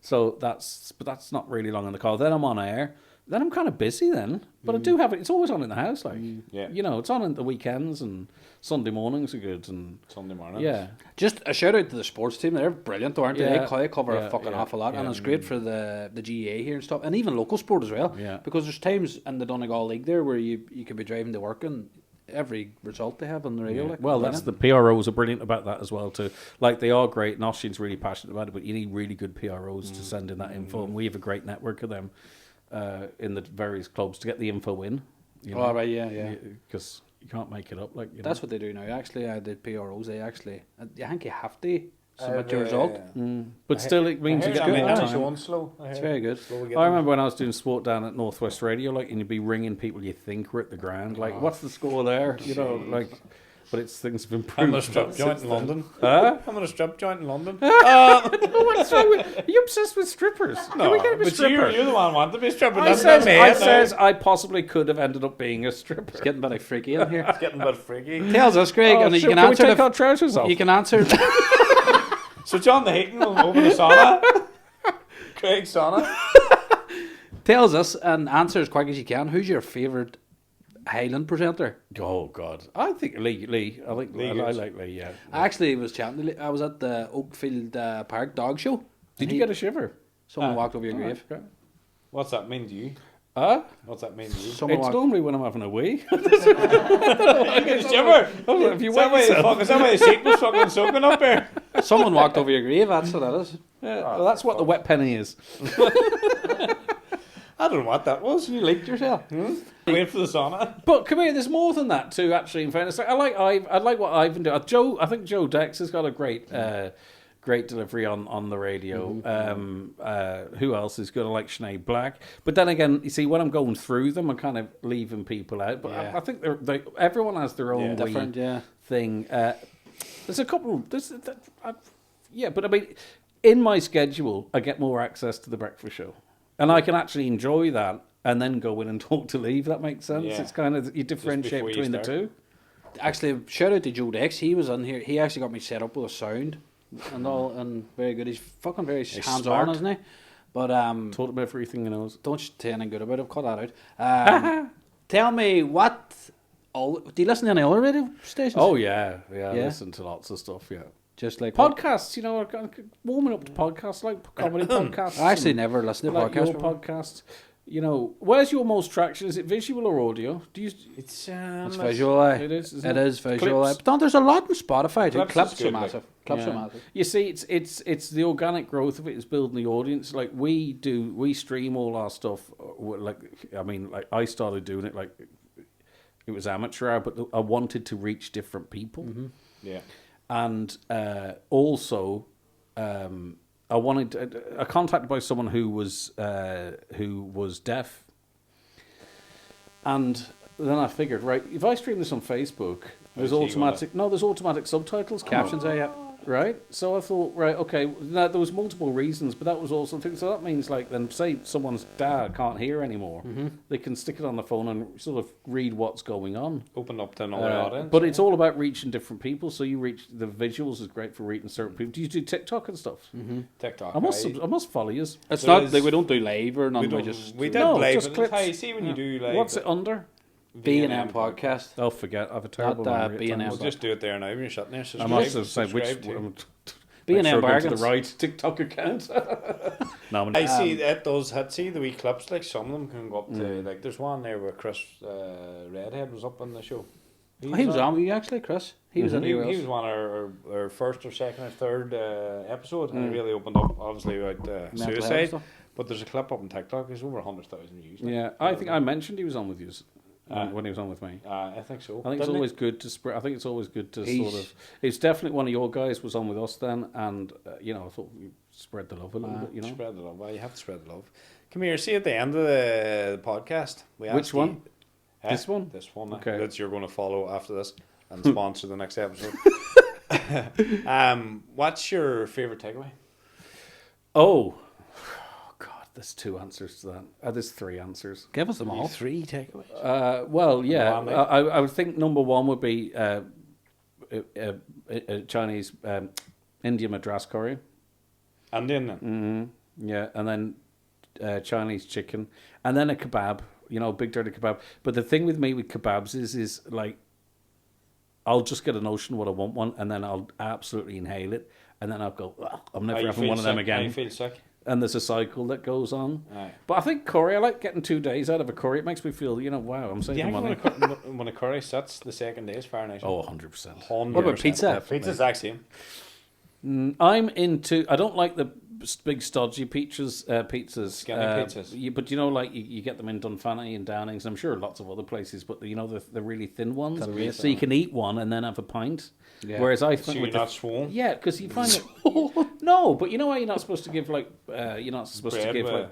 So that's not really long in the car. Then I'm on air. Then I'm kind of busy then, but I do have it. It's always on in the house, like it's on in the weekends and Sunday mornings are good and Sunday mornings. Yeah, Just a shout out to the sports team. They're brilliant, aren't they? Yeah. They cover Yeah, a fucking yeah, awful lot, yeah. and it's great for the GAA here and stuff, and even local sport as well. Yeah. Because there's times in the Donegal League there where you could be driving to work and every result they have on the radio. Like, well, that's the PROs are brilliant about that as well too. Like they are great. And Ossian's really passionate about it, but you need really good PROs to send in that info, and we have a great network of them in the various clubs to get the info in. You know? Oh, right, yeah. Because you can't make it up. Like That's what they do now. Actually, the PROs, they actually, I think you have to submit your result. But still, it means you get good. more It's time. slow. It's very good. I remember when I was doing sport down at Northwest Radio, like, and you'd be ringing people you think were at the ground, like, what's the score there? You know, like, but it's things have improved. I'm a strip joint in London. Huh? I'm a strip joint in London. What's wrong with? Are you obsessed with strippers? Can we get a but stripper? you're the one who wanted to be a stripper. I says I possibly could have ended up being a stripper. It's getting a bit freaky in here. It's getting a bit freaky. Tells us, Greg, and you can we answer take our trousers off? You can answer. So John the Heaton will open a sauna. Craig sauna. Tells us and answer as quick as you can. Who's your favourite Highland presenter? Oh God, I think Lee. I like Lee. I like Lee. Yeah. I actually was chatting to Lee. I was at the Oakfield Park dog show. Did you get a shiver? Someone walked over your grave. Okay. What's that mean to you? What's that mean to you? Someone It's walked. normally when I'm having a wee. Shiver. If you Is that why the seat was fucking soaking up here? Someone walked over your grave. That's what that is. well, that's what the wet penny is. I don't know what that was. You leaked yourself. Wait for the sauna. But come here, there's more than that too. Actually, in fairness, I like what Ivan do. I think Joe Dex has got a great delivery on the radio. Who else is good? I like Sinead Black. But then again, you see, when I'm going through them, I'm kind of leaving people out. But I think everyone has their own different, thing. There's a couple. But I mean, in my schedule, I get more access to the breakfast show, and I can actually enjoy that. And then go in and talk to Lee, if that makes sense. Yeah. It's kind of, you differentiate before you between the start. two. Actually, shout out to Joe Dex. He was on here. He actually got me set up with a sound and all, and very good. He's fucking very hands smart. on, isn't he? But Taught him everything he knows. don't say anything good about it. Cut that out. Tell me what. Do you listen to any other radio stations? Oh, yeah. I listen to lots of stuff, yeah. just like Podcasts, warming up to podcasts, like comedy podcasts. I actually never listen to like podcasts. your podcast. Where's your most traction? Is it visual or audio? Do you? It's It's visual. It is. Isn't It is visual. Clips. But there's a lot in Spotify too. Clips Clips is are good, massive. Clips are Yeah. massive. You see, it's the organic growth of it is building the audience. Like we stream all our stuff. Like I started doing it like it was amateur hour, but I wanted to reach different people. Yeah. And also, I wanted. I contacted by someone who was deaf, and then I figured, right, if I stream this on Facebook, there's automatic subtitles, Captions, yeah. right? So I thought, right, okay, now, there was multiple reasons, but that was also thing. So that means, like, then say someone's dad can't hear anymore, they can stick it on the phone and sort of read what's going on. Open up to another audience. But it's all about reaching different people. So you reach the visuals is great for reaching certain people. Do you do TikTok and stuff? TikTok. I must follow you. It's There not is- like we don't do live or We nothing. We don't. just We did No, live. just But clips. hey, see when you do like What's it under? V&M podcast. Oh, forget. I have a terrible Not, memory at B&M. times. We'll just do it there now when you're shutting there. I Subscribe, must have said which. subscribe to. B&M Make sure I go to bargains. the right TikTok account. No, I see that does hit. See the wee clips, like some of them can go up to like. There's one there where Chris Redhead was up on the show. He was on with you actually, Chris. He was in He here. was one of our first or second or third episode, and it really opened up obviously about Mental health suicide. stuff. But there's a clip up on TikTok. There's over 100,000 views. now. Yeah, I think I mentioned he was on with you when he was on with me. I think so. I think it's Didn't always good to spread. I think it's always good to He's- sort of. It's definitely one of your guys was on with us then, and I thought we spread the love a little bit. he? Spread the love. Well, you have to spread the love. Come here. See at the end of the podcast. We Which asked one? You, This one? This one. Okay. That you're going to follow after this and sponsor the next episode. What's your favorite takeaway? Oh, God, there's 2 answers to that. There's 3 answers. Give us them all. 3 takeaways. Well, yeah, Go on, mate. I would think number 1 would be Chinese Indian Madras curry. Indian then. Yeah, and then Chinese chicken, and then a kebab. You know, big dirty kebab. But the thing with me with kebabs is like, I'll just get a notion what I want one, and then I'll absolutely inhale it, and then I'll go, "Ugh, I'm never having one of them again." You feel sick. And there's a cycle that goes on. Aye. But I think curry, I like getting 2 days out of a curry. It makes me feel, wow, I'm Do you saving think money. when a curry sits, the second day is far nicer? Oh, 100%. What about pizza? Pizza's actually. I'm into. I don't like the big stodgy pizzas. Skinny pizzas. But you get them in Dunfanny and Downings. I'm sure lots of other places. But the really thin ones, really so you can eat one and then have a pint. Yeah. Whereas I So think you're not swollen? yeah, because you find it. No, but you know why you're not supposed to give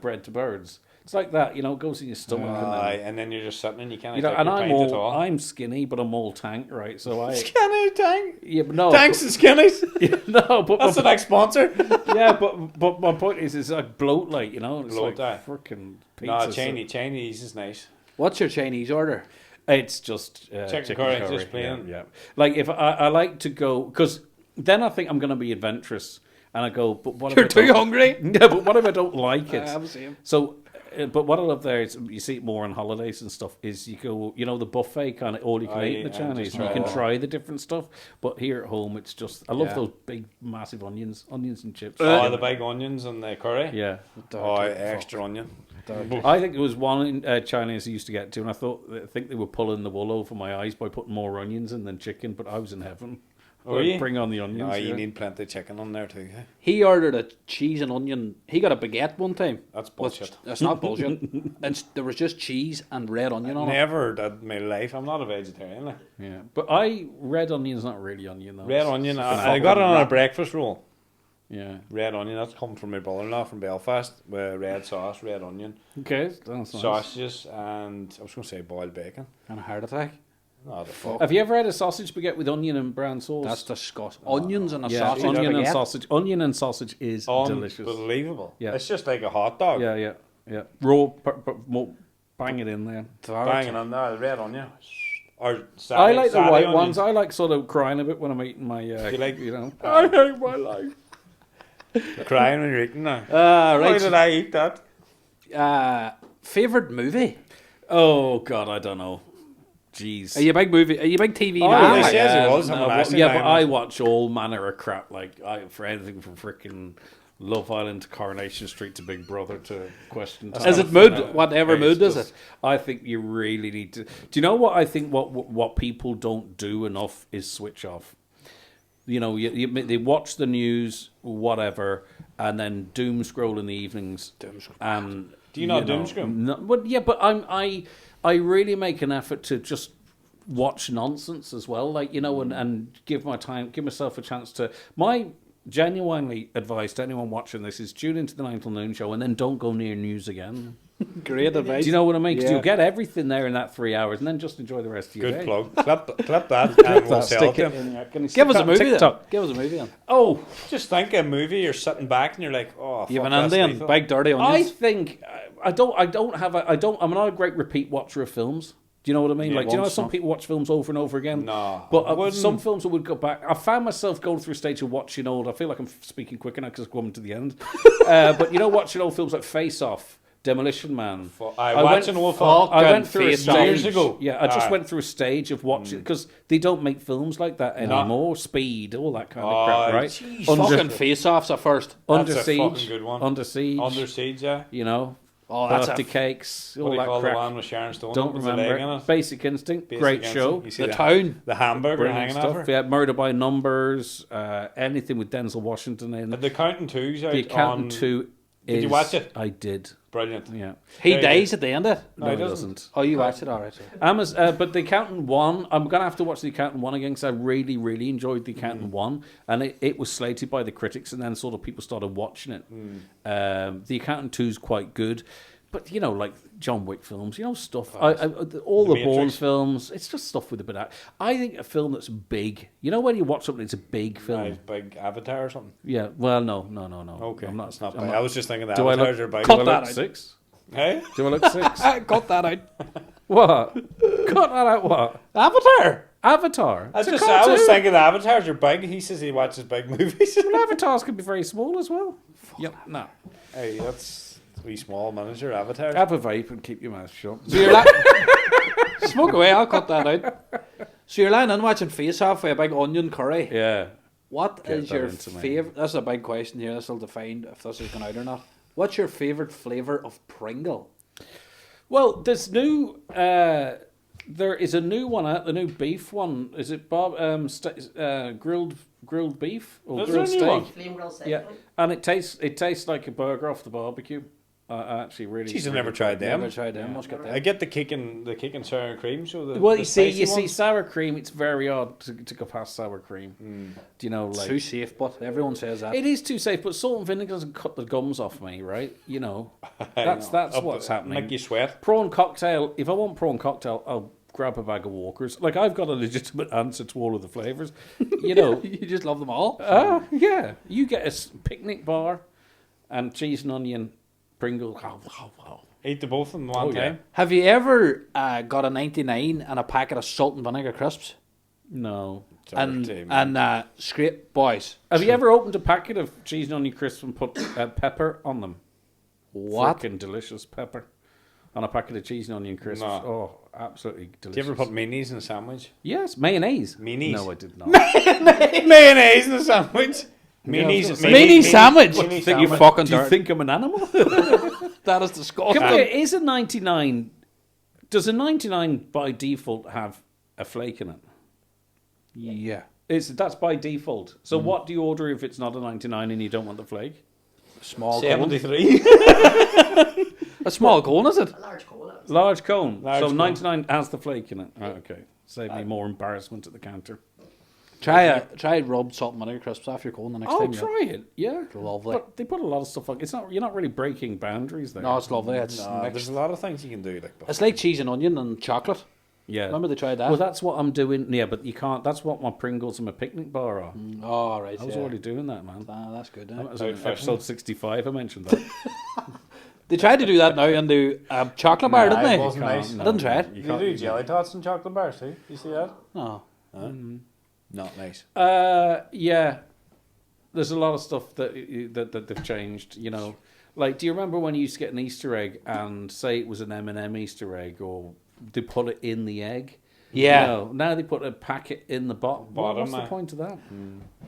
bread to birds. It's like that, it goes in your stomach. And then you're just sitting and you can't and take your I'm pint at all. I'm skinny, but I'm all tank, right? So I Skinny tank? yeah, but no, Tanks and skinnies? no, but That's the next sponsor. yeah, but my point is like bloat, like it's Bloat, aye. like freaking pizza. No, so- Chinese is nice. What's your Chinese order? It's just Chicken curry, just plain. Yeah. Like if I like to go, because then I think I'm going to be adventurous, and I go, but what You're if I too don't- hungry. Yeah, but what if I don't like it? I'm the same. So, but what I love there is you see it more on holidays and stuff. Is you go, the buffet kind of all you can Oh, eat in yeah, the and Chinese. just You try can it. try the different stuff, but here at home it's just I love Yeah. those big massive onions and chips. The big onions and the curry. Yeah. Oh, extra onion. I think there was one in Chinese I used to get to, and I think they were pulling the wool over my eyes by putting more onions in than chicken, but I was in heaven. Oh, yeah? Bring on the onions. No, you yeah. need plenty of chicken on there too. Eh? He ordered a cheese and onion. He got a baguette one time. That's bullshit. That's not bullshit. There was just cheese and red onion on it. Never did in my life. I'm not a vegetarian. Like. Yeah, but red onion's not really onion though. Red It's onion. just I got it on a wrap. breakfast roll. Yeah. Red onion. That's come from my brother-in-law from Belfast with red sauce, red onion, Okay, that's nice. sausages, and I was going to say boiled bacon. And a heart attack. Oh, the fuck. Have you ever had a sausage baguette with onion and brown sauce? That's disgusting. Onions and a yeah, sausage. onion and baguette. sausage. Onion and sausage is delicious. Unbelievable. Yeah. It's just like a hot dog. Yeah. Raw, bang it in there. Banging on there, the red onion. Or I like the satay white onion. ones. I like sort of crying a bit when I'm eating my. You like- I hate my life. Crying when you're eating now. Why Right. did I eat that? Favorite movie? Oh God, I don't know. Jeez. Are you a big movie? Are you a big TV Oh, man? he says he was. No, last yeah, time but I watch all manner of crap. Like for anything from freaking Love Island to Coronation Street to Big Brother to Question Time. Is it mood? Whatever mood is it? I think you really need to. Do you know what I think? What people don't do enough is switch off. They watch the news, whatever, and then doom scroll in the evenings. And Do you not doom scroll? No, but yeah, but I really make an effort to just watch nonsense as well, and give myself a chance to. My genuinely advice to anyone watching this is tune into the 9 till noon show and then don't go near news again. Great advice. Do you know what I mean? Because Yeah. you'll get everything there in that 3 hours and then just enjoy the rest of your Good day. plug. Clip that and we'll sell it Stick to it him. in there. Can you Give us stick a movie TikTok? then. Give us a movie then. Oh, Just think of a movie, you're sitting back and you're like, oh, You have fuck, an that's Indian, lethal. big dirty I onions. think I'm not a great repeat watcher of films. Do you know what I mean? Yeah, Like, do you know how once some not. people watch films over and over again? No, But I wouldn't. some films I would go back. I found myself going through a stage of watching old. I feel like I'm speaking quicker now because I'm coming to the end. But watching old films like Face Off, Demolition Man. I watched an old film. I went through a Face Off. stage Years ago. Yeah, I just Aye. went through a stage of watching because they don't make films like that anymore. Speed, all that kind of crap, right? Jeez, Fucking face-offs at first. Under That's a fucking Siege, good one. Under Siege, Under Siege, yeah. Oh, that's Birthday a Cakes, What all do you that call the crap. one with Sharon Stone? Don't With the remember. leg in it? Basic Instinct, Basic great Instinct. show. You see The Town. The hamburger Brilliant hanging stuff. over. Yeah, Murder by Numbers, anything with Denzel Washington in. The Accountant 2's out The Accountant on... 2 is... Did you watch it? I did, Brilliant. yeah. He Very dies at the end of it. No, he he doesn't. doesn't. Oh, you watched it? All right. So. But The Accountant 1, I'm going to have to watch The Accountant 1 again because I really, really enjoyed The Accountant 1. And it was slated by the critics and then sort of people started watching it. The Accountant 2 is quite good. But like John Wick films, stuff. All the Bourne Matrix. films, it's just stuff with a bit of. I think a film that's big. When you watch something, it's a big film. Nice big Avatar or something. Yeah. Well, no. Okay, I'm not. that's not I'm big. not- I was just thinking the Do I Avatars look? are big. Do I Cut look that out. 6? Hey? Do I look 6? Cut that out. What? Cut that out. What? Avatar. Avatar. I It's a was cartoon. thinking the Avatars are big. He says he watches big movies. Well, avatars can be very small as well. Yep. No. Hey, that's a wee small miniature Avatar. Have a vape and keep your mouth shut. So you're smoke away. I'll cut that out. So you're lying in watching Face Off with a big onion curry. Yeah. What Get is that your into me. favorite? That's a big question here. This will define if this has gone out or not. What's your favorite flavor of Pringle? Well, there's new. There is a new one out. The new beef one. Is it Bob? Grilled beef or Is grilled there a new one? steak? Flame grill steak. Yeah, and it tastes like a burger off the barbecue. I actually really. Jeez, I never tried them. Never tried them. Must get I them. get the cake and sour cream. So the Well, the you see, spicy ones. sour cream. It's very odd to go past sour cream. Do you know, like Too safe, but everyone says that. it is too safe. But salt and vinegar doesn't cut the gums off me, right? That's Up what's the- happening. Make you sweat. Prawn cocktail. If I want prawn cocktail, I'll grab a bag of Walkers. Like I've got a legitimate answer to all of the flavors. You just love them all. Yeah. You get a picnic bar and cheese and onion Pringle. Oh. Eat the both in one time. Have you ever got a 99 and a packet of salt and vinegar crisps? No. And scrape boys. Have you ever opened a packet of cheese and onion crisps and put pepper on them? What? Fucking delicious pepper on a packet of cheese and onion crisps. No. Oh, absolutely delicious. Do you ever put mayonnaise in a sandwich? Yes, mayonnaise. Mayonnaise? No, I did not. Mayonnaise in a sandwich? Mayonnaise. Mini sandwich. Mayonnaise You sandwich. fucking Do you dirt. think I'm an animal? That is disgusting. Come here, is a 99... Does a 99 by default have a flake in it? Yeah. That's by default. So what do you order if it's not a 99 and you don't want the flake? Small cone. 73. A small cone, is it? A large cola. Large cone. Large so cone. 99 has the flake in it. Right, okay. Save me more embarrassment at the counter. Try rub salt and vinegar crisps off your cone the next Oh, time. try it. Yeah. Lovely. But they put a lot of stuff on. You're not really breaking boundaries there. No, it's lovely. It's There's mixed. a lot of things you can do. It's like cheese and onion and chocolate. Yeah. Remember they tried that? Well, that's what I'm doing. Yeah, but you can't. That's what my Pringles and my picnic bar are. Oh, right. I was already doing that, man. That's good. That was Out in fishing. episode 65. I mentioned that. They tried to do that now and do a chocolate bar, didn't it they? wasn't nice. I didn't try it. You do jelly tots and chocolate bars too. You see that? No. Not nice. Yeah. There's a lot of stuff that they've changed. Like, do you remember when you used to get an Easter egg and say it was an M&M Easter egg, or they put it in the egg? Yeah. Now they put a packet in the bottom. What's the point of that?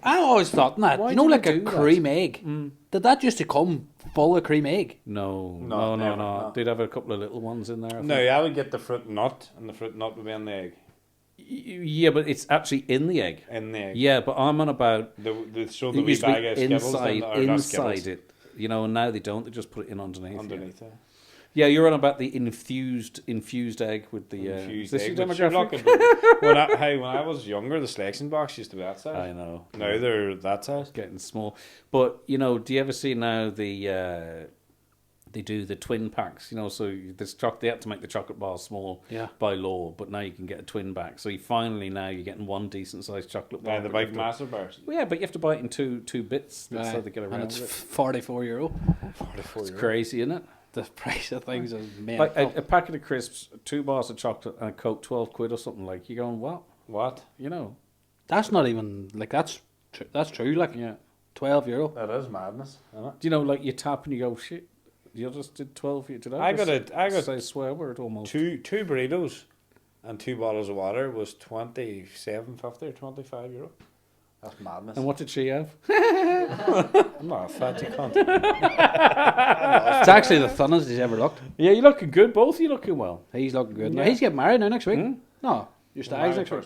I always thought that. Why You know, do like they a do that? cream egg. Did that used to come full of cream egg? No. never, no. They'd have a couple of little ones in there. I No, think. I would get the fruit nut, and the fruit nut would be in the egg. Yeah, but it's actually in the egg. In the egg. Yeah, but I'm on about They show the it wee used to be bag of Skittles inside it. And now they don't. They just put it in underneath. underneath it. Yeah, you're on about the infused egg with the Infused is this egg. your Which you're demographic? not gonna- when I was younger, the selection box used to be that size. I know. Now they're that size. Getting small. But, do you ever see now they do the twin packs, so they have to make the chocolate bar small by law, but now you can get a twin pack. So now you're getting one decent sized chocolate bar. Yeah, the big massive bars. Well, yeah, but you have to buy it in two bits. That's how they get around And it's it. €44. 44 It's euro. crazy, isn't it? The price of things is Like mental. a packet of crisps, 2 bars of chocolate, and a Coke, 12 quid or something. Like, you're going, what? What? That's not even like that's true. Like Yeah. €12. That is madness, isn't it? Do you know, like, you tap and you go, shit, you just did 12. Did I got say swear word almost? two burritos and 2 bottles of water was €27.50 or €25. That's madness. And what did she have? I'm not a fatty cunt. It's actually the thinnest he's ever looked. Yeah, you're looking good. Both of you looking well. He's looking good. Now, Yeah. he's getting married now next week. No, your stag's next week.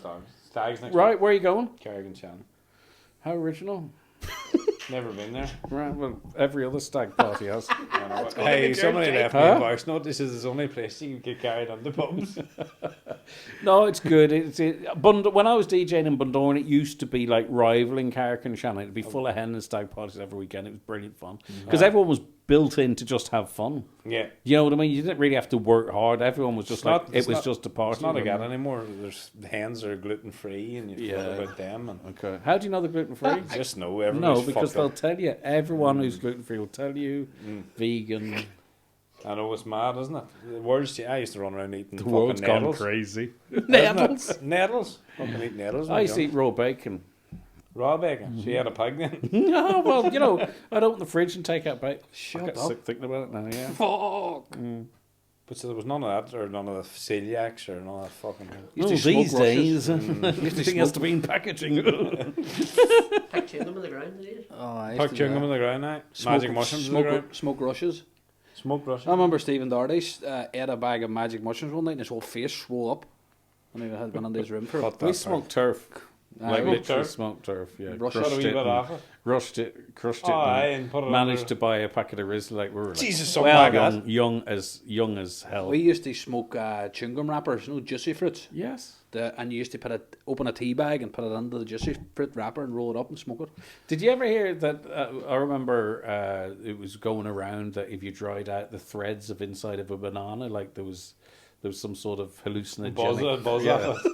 Stags next Right, week. where are you going? Carrigan Shannon. How original. Never been there. Right, well, every other stag party has. Hey, somebody left me Huh? a voice note. This is the only place you can get carried on the pubs. No, it's good. When I was DJing in Bundoran, it used to be like rivaling Carrick and Shannon. It'd be full of hen and stag parties every weekend. It was brilliant fun because everyone was built in to just have fun. Yeah. You know what I mean? You didn't really have to work hard. Everyone was just just a party. It's not like that anymore. The hens are gluten free, and you forget about them. And Okay. How do you know they're gluten free? just know No, everybody's because fucked they'll up. tell you. Everyone who's gluten free will tell you vegan. I know, it's mad, isn't it? The world's, I used to run around eating The fucking world's gone nettles. crazy. Nettles. Nettles. Fucking eat nettles. I used to eat raw bacon. raw bacon. So you had a pig then? No, well, you know, I'd open the fridge and take out bacon. Shut I get up. sick thinking about it now, yeah. Fuck. But so there was none of that, or none of the celiacs, or none of that fucking... Used to smoke these days, rushes. everything has to be in packaging. Pick chewing on the ground, did you? Oh, I used Pug to chewing do gum that. in the ground now. Smoke- Magic mushrooms in the ground. Smoke rushes. Smoke brush. I remember Stephen Dardish ate a bag of magic mushrooms one night and his whole face swole up. And he had been in his room for Cut We that smoked turf. Like Like smoked literally turf? smoked turf, yeah. Rushed Cut a wee bit and off it. rushed it, crushed it, Oh, aye, and and put it managed under- to buy a packet of Riz like we were like Jesus, something Well, like that. young as hell. We used to smoke chewing gum wrappers, you know, juicy fruits. Yes. And you used to open a tea bag and put it into the juicy fruit wrapper and roll it up and smoke it. Did you ever hear that? I remember it was going around that if you dried out the threads of inside of a banana, like there was some sort of hallucinogenic. Buzz Yeah. off it.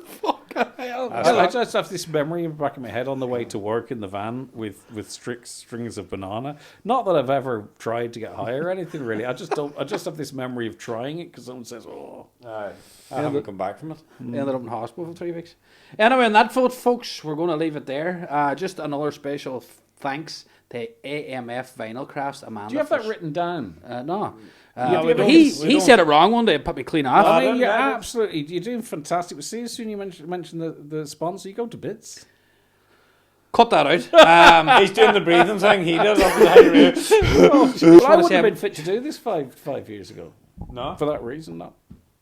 I just have this memory in the back of my head on the way to work in the van with strict strings of banana. Not that I've ever tried to get high or anything really. I just have this memory of trying it because someone says, "Oh, Aye. I haven't come back from it. Ended up in hospital for 3 weeks. Anyway, on that foot, folks, we're going to leave it there. Just another special thanks to AMF Vinyl Crafts, Amanda. do you have that for- written down?" No. we don't- he we he don't- said it wrong one day and put me clean off. I I mean, you're don't- absolutely, you're doing fantastic. See, as soon as you mention the sponsor, you go to bits. Cut that out. He's doing the breathing thing. He does up the high rate. Well, I wanna wouldn't say- have been fit to do this five years ago. No, For that reason, no.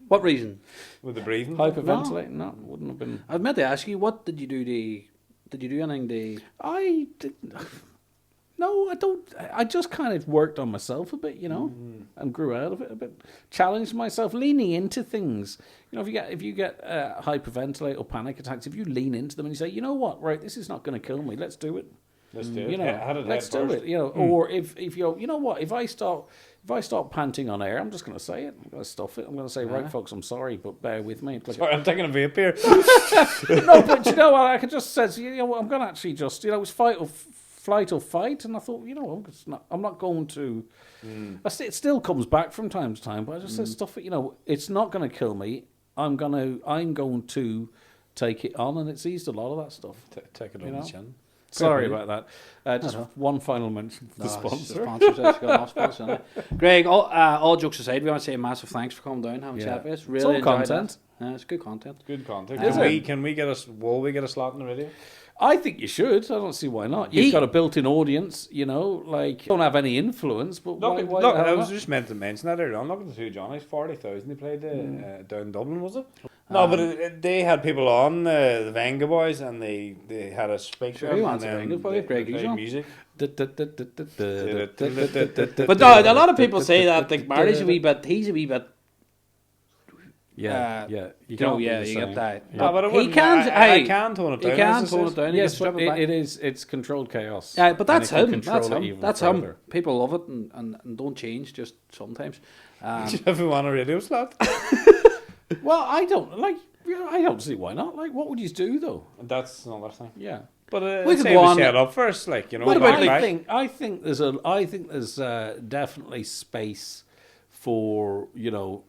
What reason? with the breathing. Hyperventilating, no, wouldn't have been. I was meant to ask you, what did you do did you do anything to... I didn't. No, I don't. I just kind of worked on myself a bit, you know, and grew out of it a bit. Challenged myself, leaning into things. You know, if you get hyperventilate or panic attacks, if you lean into them and you say, you know what, right, this is not going to kill me. Let's do it. Let's do it. You know, Had it let's head do first. it. You know, or if you know what, if I start panting on air, I'm just going to say it. I'm going to stuff it. I'm going to say, right, folks, I'm sorry, but bear with me. It's like Sorry, I'm taking a vape here. no, but you know what? I could just say, you know what? I'm going to actually just, you know, it was flight or fight, and I thought, you know, I'm not going to. It still comes back from time to time, but I just said stuff. You know, it's not going to kill me. I'm going to take it on, and it's eased a lot of that stuff. Take it You on know? the chin. Sorry about that. Just one final mention for the No, it's sponsor. The sponsors, it's got off sponsor, isn't it? Greg, all jokes aside, we want to say a massive thanks for coming down, having a chat with us. Really all enjoyed content. that. Yeah, it's good content. Good content. Is it? Can we get will we get a slot in the video? I think you should. I don't see why not. You've got a built-in audience, you know, like, you don't have any influence, but why Look, the hell I was not? just meant to mention that earlier on. Look at the two Johnnies, 40,000 they played down in Dublin, was it? No, but they had people on, the Venga Boys, and they had a speaker. Sure, he wants and a then Venga Boy, they Greg Hughes played on. music. But no, a lot of people say that, like, Barry's he's a wee bit... Yeah. You You can't know, be yeah, the you same. get that. Yeah. No, but it He wouldn't- can, I can tone it down. He can as I tone said. it down. Yes, He can but strip it back. it's controlled chaos. Yeah, but that's And it can him. control That's it him. even That's further. him. People love it and don't change just sometimes. If we want a radio slot, Well, I don't see why not. Like, what would you do though? that's another thing. Yeah. But We could say go we on- set up first, like, you know. What about, back- like, I think there's definitely space for, you know,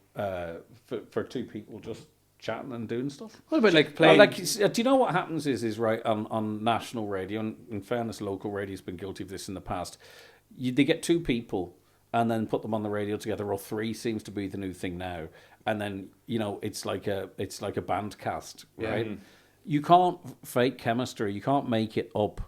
for two people just chatting and doing stuff. What about, like, Well, playing... like, do you know what happens is right on national radio, and in fairness, local radio's been guilty of this in the past. They get two people and then put them on the radio together, or three seems to be the new thing now. And then, you know, it's like a band cast, right? You can't fake chemistry. You can't make it up.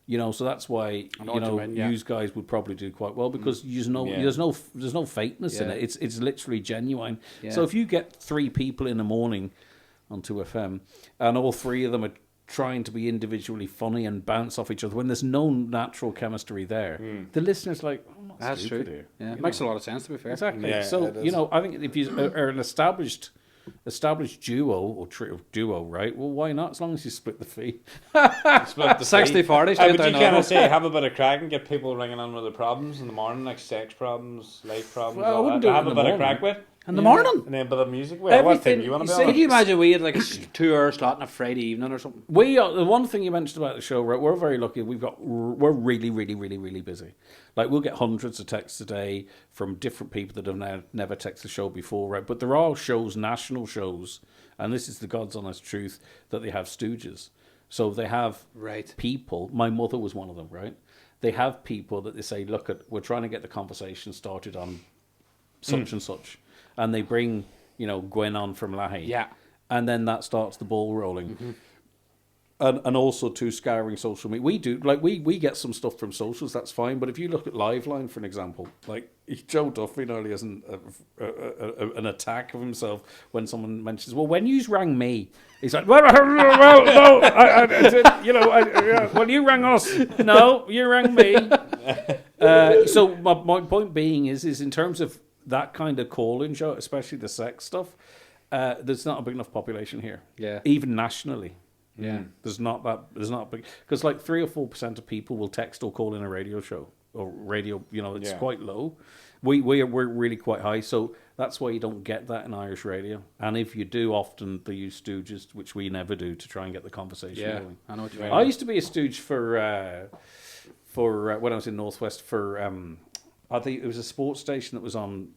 You know, so that's why know what you mean, yeah. you guys would probably do quite well because there's no fakeness in Yeah. it. It's literally genuine. Yeah. So if you get three people in the morning on 2FM and all three of them are trying to be individually funny and bounce off each other when there's no natural chemistry there, the listener's like, oh, I'm not That's stupid true. here. Yeah, You it makes know? a lot of sense, to be fair. Exactly. Yeah, So it is. you know, I think if you are an established established duo or duo, right? Well, why not? As long as you split the fee. Split the 60-40, But you down the kind middle. of say have a bit of crack and get people ringing in with their problems in the morning, like sex problems, life problems. Well, I all wouldn't that. do it Have in a the bit of morning. crack with. In the morning? And then a bit of music. Well, what Everything- time you want to be you see, on? Could you imagine we had like a 2-hour slot on a Friday evening or something? We are, the one thing you mentioned about the show, right? We're very lucky. We're really, really, really, really busy. Like we'll get hundreds of texts a day from different people that have never texted the show before, right? But there are shows, national shows, and this is the God's honest truth, that they have stooges. So they have Right. people. My mother was one of them, right? They have people that they say, look, we're trying to get the conversation started on such and such, and they bring Gwen on from Lahey, Yeah. and then that starts the ball rolling. And also to scouring social media. We do, like, we get some stuff from socials, that's fine. But if you look at Liveline, for an example, like, Joe Duffy nearly has an attack of himself when someone mentions, well, when you rang me, he's like, well, no, well, you rang us. No, you rang me. So my point being is in terms of that kind of call-in show, especially the sex stuff, there's not a big enough population here. Yeah. Even nationally. Yeah. There's not big, because like 3 or 4% of people will text or call in a radio show or radio. It's quite low. We're really quite high, so that's why you don't get that in Irish radio. And if you do, often they use stooges, which we never do, to try and get the conversation going. I know what you mean. I used to be a stooge for when I was in Northwest for I think it was a sports station that was on.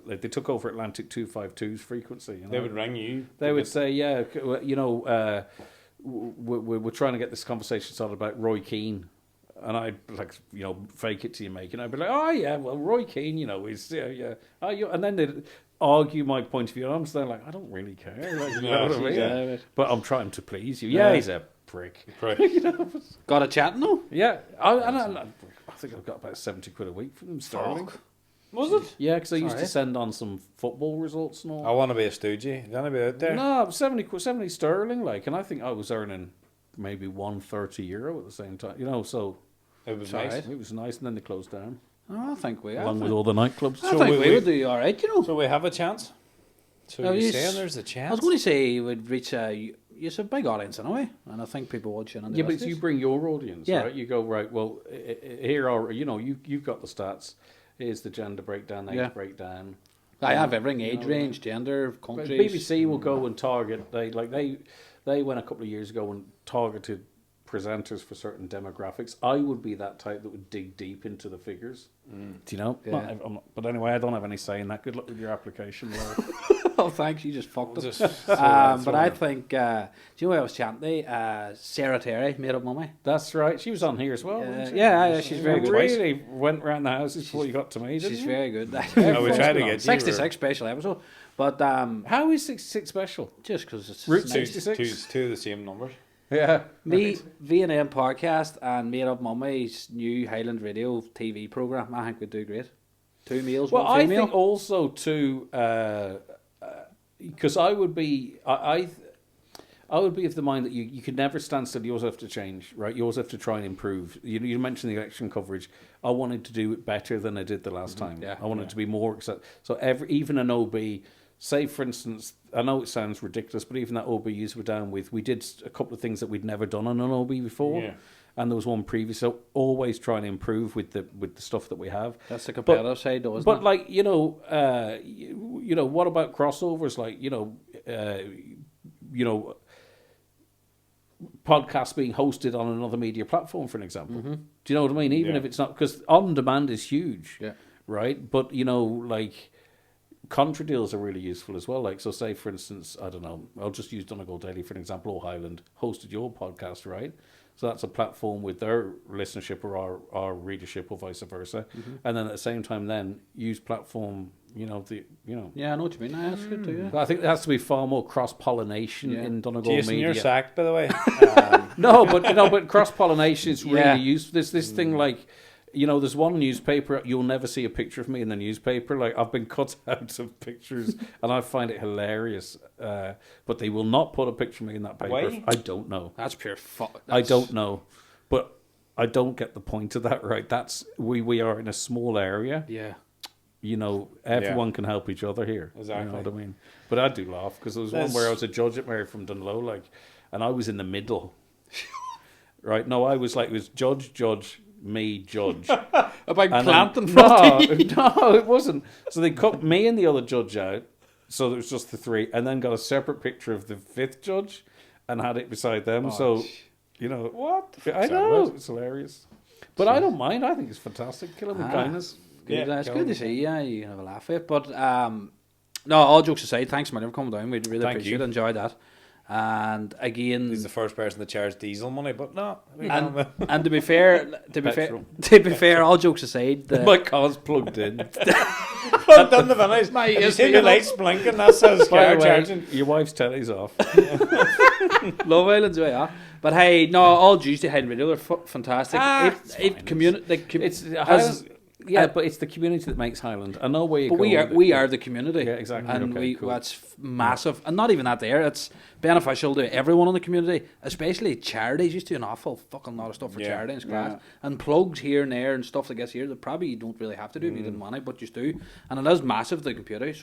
They took over Atlantic 252's frequency. They would ring you. They would say, yeah, we're trying to get this conversation started about Roy Keane. And I'd fake it till you make it. And I'd be like, oh yeah, well, Roy Keane, he's yeah. Oh, and then they'd argue my point of view. And I'm still like, I don't really care. Like, you know what I mean? Yeah. But I'm trying to please you. Yeah, he's a prick. Got a chat though? Yeah, I think I've got about 70 quid a week from them sterling. Fuck. Was it? Yeah, because I used to Alright. send on some football results and all. I want to be a stoogie. You want to be out there? No, 70 sterling, like, and I think I was earning maybe €130 at the same time. So It was Sorry. nice. it was nice, and then they closed down Oh, I think we along with all the nightclubs. I So think we we- would do all right, So we have a chance. So No, you're you saying s- there's a chance? I was going to say we'd reach it's a big audience anyway, and I think people watch it. Yeah, but you bring your audience, Yeah. right? You go, right, well, here are, you've got the stats. Here's the gender breakdown, age Yeah. breakdown. I have everything, age range, gender, But countries. BBC will go and target. They went a couple of years ago and targeted presenters for certain demographics. I would be that type that would dig deep into the figures. Do you know? Yeah. But anyway, I don't have any say in that. Good luck with your application, Laura. Oh, thanks, you just fucked We'll it. just But I think, do you know what I was chatting to? Sarah Terry, Made Up Mummy. That's right. She was on here as well. wasn't she? Yeah, she's very good. Really went around the houses before you got to me. Didn't She's you? very good. No, we tried to get you. 66 special episode. But How is 66 special? just because it's Route nice. 66? Two of the same numbers. Yeah. Me, V&M podcast and Made Up Mummy's new Highland Radio TV programme, I think would do great. 2 meals, Well, one I female. think also too, because I would be, I would be of the mind that you could never stand still. You always have to change, right? You always have to try and improve. You mentioned the election coverage. I wanted to do it better than I did the last time. Yeah. I wanted to be more accept. So even an OB, say for instance, I know it sounds ridiculous, but even that OB you were down with, we did a couple of things that we'd never done on an OB before. Yeah. And there was one previous, so always trying to improve with the stuff that we have. That's the competitive side, though, isn't But it? like what about crossovers? Like podcasts being hosted on another media platform, for an example. Do you know what I mean? Even Yeah. if it's not, because on demand is huge, Yeah. right? But like contra deals are really useful as well. Like, so say for instance, I don't know, I'll just use Donegal Daily for an example, or Highland hosted your podcast, right? So that's a platform with their listenership or our readership or vice versa. And then at the same time then use platform, Yeah, I know what you mean. That's good too, yeah. But I think there has to be far more cross-pollination Yeah. in Donegal Jason, media. you're sacked, by the way. No, but cross-pollination is really Yeah. useful. There's this thing like, there's one newspaper, you'll never see a picture of me in the newspaper. Like, I've been cut out of pictures, and I find it hilarious. But they will not put a picture of me in that paper. Why? I don't know. That's pure fuck. I don't know. But I don't get the point of that, right? We are in a small area. Yeah. you know, everyone can help each other here. Exactly. You know what I mean? But I do laugh because there was one where I was a judge at Mary from Dunlow, like, and I was in the middle. Right? No, I was like, it was judge, me, judge. About And planting then, frosty. no, it wasn't. So they cut me and the other judge out, so there was just the three, and then got a separate picture of the fifth judge and had it beside them. So, you know, What? I know, it's hilarious. But I don't mind. I think it's fantastic. Kill him with kindness. Good, Yeah, it's go good on. to see you. You can have a laugh at it. But no, all jokes aside, thanks man for coming down. We really Thank appreciate you. it. Enjoyed that. And again, He's the first person to charge diesel money, but no. and to be fair, Petrol. all jokes aside, My car's plugged in. I've done the finish. Mate, You it's see the beautiful. lights blinking? That says By car the way, charging. your wife's telly's off. Love Island, yeah. But hey, no, all Tuesday Highland Radio are fantastic. It's but it's the community that makes Highland. I know where you're But going. we are the community. Yeah, exactly. And Okay, cool. that's massive. And not even that there. It's beneficial to everyone in the community, especially charities. Used to do an awful fucking lot of stuff for Yeah, charity and it's class. yeah. And plugs here and there and stuff that gets here that probably you don't really have to do if you didn't want to, but you do. And it is massive, the community.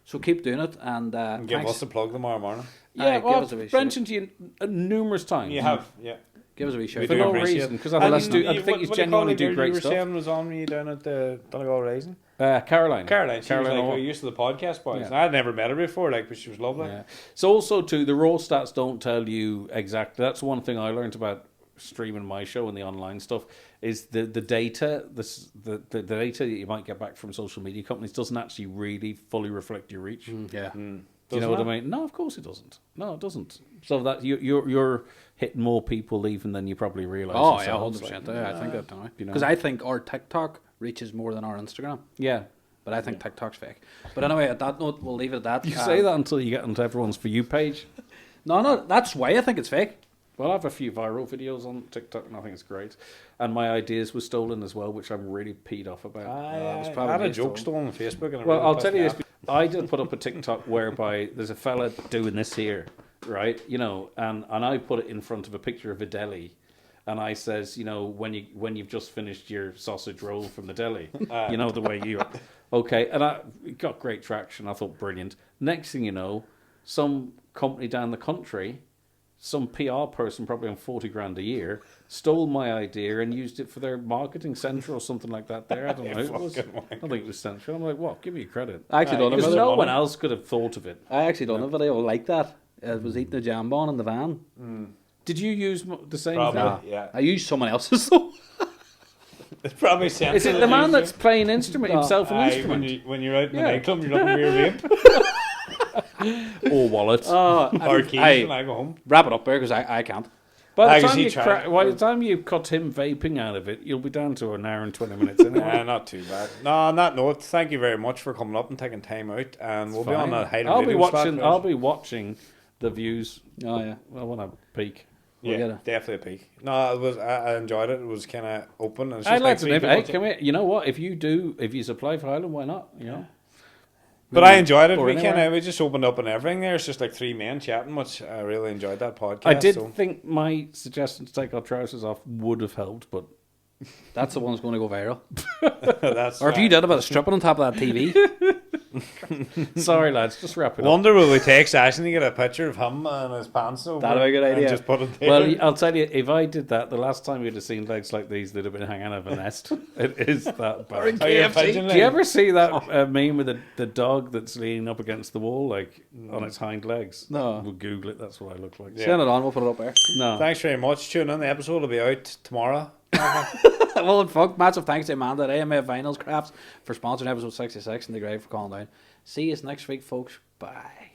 So keep doing it. And Give thanks. us a plug tomorrow morning. Yeah, give well, us a wee I've mentioned to you numerous times. You have, yeah. Give us a wee shout. We For do no appreciate reason, it. because I think you What genuinely do you do call great you were stuff. saying was on when you down at the Donegal Rising? Caroline. Caroline. She was like, Hall. oh, used to the podcast boys. Yeah. And I'd never met her before, like, but she was lovely. Yeah. So also too, the raw stats don't tell you exactly. That's one thing I learned about streaming my show and the online stuff is the data. The data that you might get back from social media companies doesn't actually really fully reflect your reach. Yeah. Do you know what I mean? No, of course it doesn't. No, it doesn't. So that you're hitting more people even than you probably realise. Oh, yeah, yourselves. 100%. I think that now. You know. Because I think our TikTok reaches more than our Instagram. Yeah. But I think TikTok's fake. But anyway, at that note, we'll leave it at that. You say that until you get onto everyone's For You page. No, that's why I think it's fake. Well, I have a few viral videos on TikTok and I think it's great. And my ideas were stolen as well, which I'm really peed off about. was I probably had a based joke on- stolen on Facebook. And it Well, really I'll pissed tell you me this. off. I did put up a TikTok whereby there's a fella doing this here, right? You know, and I put it in front of a picture of a deli. And I says, you know, when you've just finished your sausage roll from the deli, you know, the way you... Okay, and it got great traction. I thought, brilliant. Next thing you know, some company down the country, some PR person, probably on 40 grand a year, stole my idea and used it for their marketing centre or something like that there. I don't know. I don't think it was central. I'm like, what? Give me credit. I actually done a Because video. no one else could have thought of it. I actually done a video like that. I was eating a jambon in the van. Did you use the same Probably, thing? yeah. I used someone else's though. It's probably sensible. Is it the man that's playing instrument himself an Aye, instrument? when you're out in the Yeah. nightclub, you're looking for your vape Or wallet? or keys Hey, when I go home. wrap it up there because I can't. By because he tried. by the time you cut him vaping out of it, you'll be down to an hour and 20 minutes anyway. Nah, not too bad. No, on that note, thank you very much for coming up and taking time out. And we'll be on a Highland I'll be Radio watching. slot, I'll guys. be watching the views. Oh yeah. I want to peek. Yeah, get it. definitely a peak. No, it was. I enjoyed it. It was kind of open. And it's I'd just like to three know. people Hey, to- come here. You know what? If you supply for Highland, why not? You know. But I enjoyed it. Or We anywhere. we just opened up and everything there. It's just like three men chatting, which I really enjoyed that podcast. I did so. think my suggestion to take our trousers off would have helped, but That's the one that's going to go viral. That's Or if you did a bit of stripping on top of that TV. sorry, lads, just wrap it up. Wonder will we take Sasha and get a picture of him and his pants over? That'd be a good and idea. just put it there. Well, I'll tell you, if I did that, the last time you'd have seen legs like these, they'd have been hanging out of a nest. It is that bad. Are you a KFC? pigeon Do you leg? ever see that meme with the dog that's leaning up against the wall, like on its hind legs? No. We'll Google it. That's what I look like. Yeah. Send it on, we'll put it up there. No. Thanks very much. Tune in. The episode will be out tomorrow. Well, fuck, massive thanks to Amanda at AMF Vinyls Crafts for sponsoring episode 66 and the Greg for calling down. See you next week, folks. Bye.